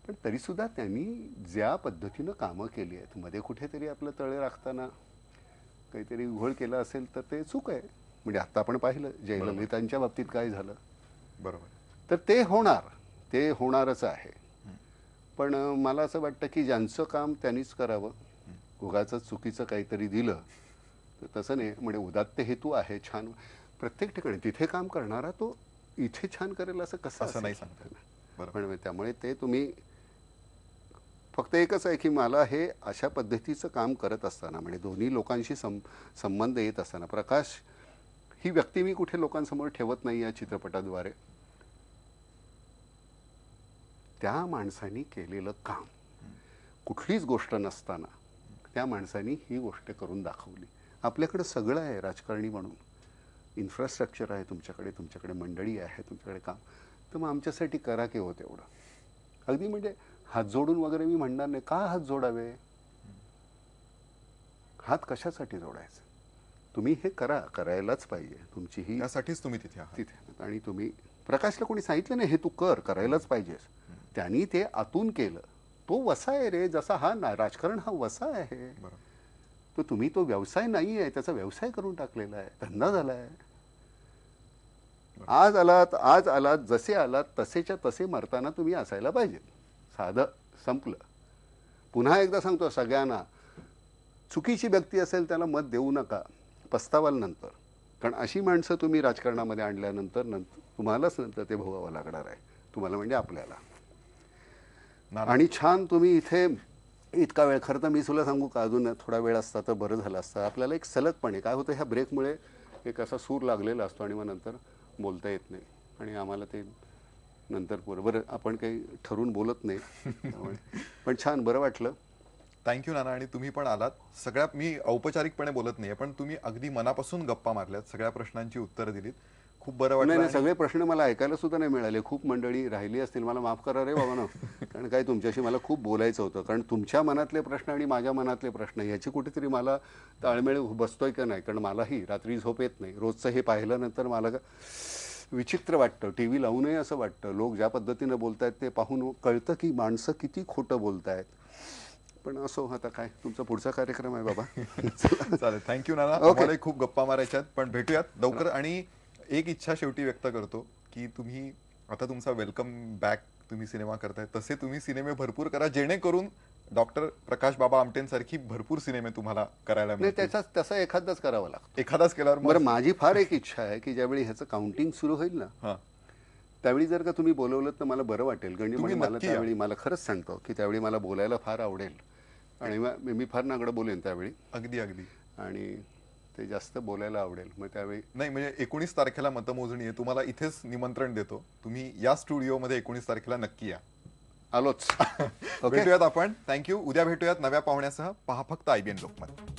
[SPEAKER 2] पण तरीसुद्धा त्यांनी ज्या पद्धतीनं कामं केली आहेत, मध्ये कुठेतरी आपलं तळे राखताना काहीतरी घोळ केला असेल तर ते चूक आहे. म्हणजे आता आपण पाहिलं जयललितांच्या बाबतीत काय झालं.
[SPEAKER 1] बरोबर.
[SPEAKER 2] तर ते होणार, ते होणारच आहे. पण मला असं वाटतं की ज्यांचं काम त्यांनीच करावं. उगाच चुकीचं काहीतरी दिलं तर तसं नाही. म्हणजे उदात्त हेतू आहे छान प्रत्येक ठिकाणी, तिथे काम करणारा तो इथे छान करेल असं कसं
[SPEAKER 1] असं नाही सांगता.
[SPEAKER 2] पण त्यामुळे ते तुम्ही फक्त एकच आहे की मला हे अशा पद्धतीचं काम करत असताना, म्हणजे दोन्ही लोकांशी संबंध येत असताना, प्रकाश ही व्यक्ती मी कुठे लोकांसमोर ठेवत नाही या चित्रपटाद्वारे. त्या माणसानी केलेलं काम, कुठलीच गोष्ट नसताना त्या माणसानी ही गोष्ट करून दाखवली. आपल्याकडे सगळं आहे राजकारणी म्हणून, इन्फ्रास्ट्रक्चर आहे तुमच्याकडे मंडळी आहे, तुमच्याकडे काम, तर मग आमच्यासाठी करा की हो तेवढं. अगदी म्हणजे हात जोडून वगैरे मी म्हणणार नाही. का हात जोडावे? हात कशासाठी जोडायचे? तुम्ही हे करायलाच पाहिजे. तुमची ही
[SPEAKER 1] त्यासाठीच तुम्ही तिथे आहात.
[SPEAKER 2] तिथे. आणि तुम्ही प्रकाशला कोणी सांगितलं नाही हे तू करायलाच पाहिजेस. त्यांनी ते आतून केलं. तो वसा आहे रे. जसा हा राजकारण हा वसा आहे, तो तुम्ही तो व्यवसाय नाही आहे, त्याचा व्यवसाय करून टाकलेला आहे, धंदा झाला आहे. आज आलात जसे आलात तसेच्या तसे मरताना तुम्ही असायला पाहिजे. साधं संपलं. पुन्हा एकदा सांगतो सगळ्यांना, चुकीची व्यक्ती असेल त्याला मत देऊ नका, पस्तावाल नंतर. कारण अशी माणसं तुम्ही राजकारणामध्ये आणल्यानंतर तुम्हालाच नंतर ते भोगावं लागणार आहे. तुम्हाला म्हणजे आपल्याला. आणि छान तुम्ही इथे इतका वेळ, खरं तर मी तुला सांगू का, अजून थोडा वेळ असता तर बरं झालं असतं. आपल्याला एक सलगपणे काय होतं, ह्या ब्रेकमुळे एक असा सूर लागलेला असतो आणि मग नंतर बोलता येत नाही. आणि आम्हाला ते नंतर बरोबर आपण काही ठरवून बोलत नाही. पण छान बरं वाटलं.
[SPEAKER 1] थँक्यू नाना. आणि तुम्ही पण आलात. सगळ्या, मी औपचारिकपणे बोलत नाही पण तुम्ही अगदी मनापासून गप्पा मारल्यात, सगळ्या प्रश्नांची उत्तरं दिलीत. खूप बरं
[SPEAKER 2] नाही
[SPEAKER 1] वाटलं.
[SPEAKER 2] नाही, सगळे प्रश्न मला ऐकायला सुद्धा नाही मिळाले. खूप मंडळी राहिली असतील, मला माफ करा रे बाबा ना. कारण काय तुमच्याशी मला खूप बोलायचं होतं. कारण तुमच्या मनातले प्रश्न आणि माझ्या मनातले प्रश्न याची कुठेतरी मला ताळमेळ बसतोय का नाही. कारण मलाही रात्री झोप येत नाही. रोजचं हे पाहिल्यानंतर मला विचित्र वाटतं. टी व्ही लावूनही असं वाटतं. लोक ज्या पद्धतीनं बोलतायत ते पाहून कळतं की माणसं किती खोटं बोलतायत. पण असो, आता काय, तुमचा पुढचा कार्यक्रम आहे बाबा.
[SPEAKER 1] चालेल, थँक्यू नाना. आम्हालाही खूप गप्पा मारायच्यात, पण भेटूयात लवकर. आणि एक इच्छा शेवटी व्यक्त करतो की तुम्ही आता तुमचा वेलकम बॅक तुम्ही सिनेमा करताय, तसे तुम्ही सिनेमे भरपूर करा, जेणेकरून डॉक्टर प्रकाश बाबा आमटेंसारखी भरपूर सिनेमे तुम्हाला करायला
[SPEAKER 2] नाही, त्याचा तसा एखादाच करावा लागतो.
[SPEAKER 1] एखादाच केल्यावर
[SPEAKER 2] बरं, माझी फार एक इच्छा आहे की ज्यावेळी ह्याचं काउंटिंग सुरू होईल ना, त्यावेळी जर का तुम्ही बोलवलं तर मला बरं वाटेल. कारण मला त्यावेळी, मला खरंच सांगतो की त्यावेळी मला बोलायला फार आवडेल आणि मी फार नागडं बोलेन त्यावेळी.
[SPEAKER 1] अगदी अगदी.
[SPEAKER 2] आणि ते जास्त बोलायला आवडेल. मग त्यावेळी
[SPEAKER 1] नाही, म्हणजे 19 तारखेला मतमोजणी आहे. तुम्हाला इथेच निमंत्रण देतो. तुम्ही या स्टुडिओमध्ये 19 तारखेला नक्की या.
[SPEAKER 2] आलोच.
[SPEAKER 1] भेटूयात आपण. थँक्यू. उद्या भेटूयात नव्या पाहुण्यासह. पहा फक्त IBN लोकमत.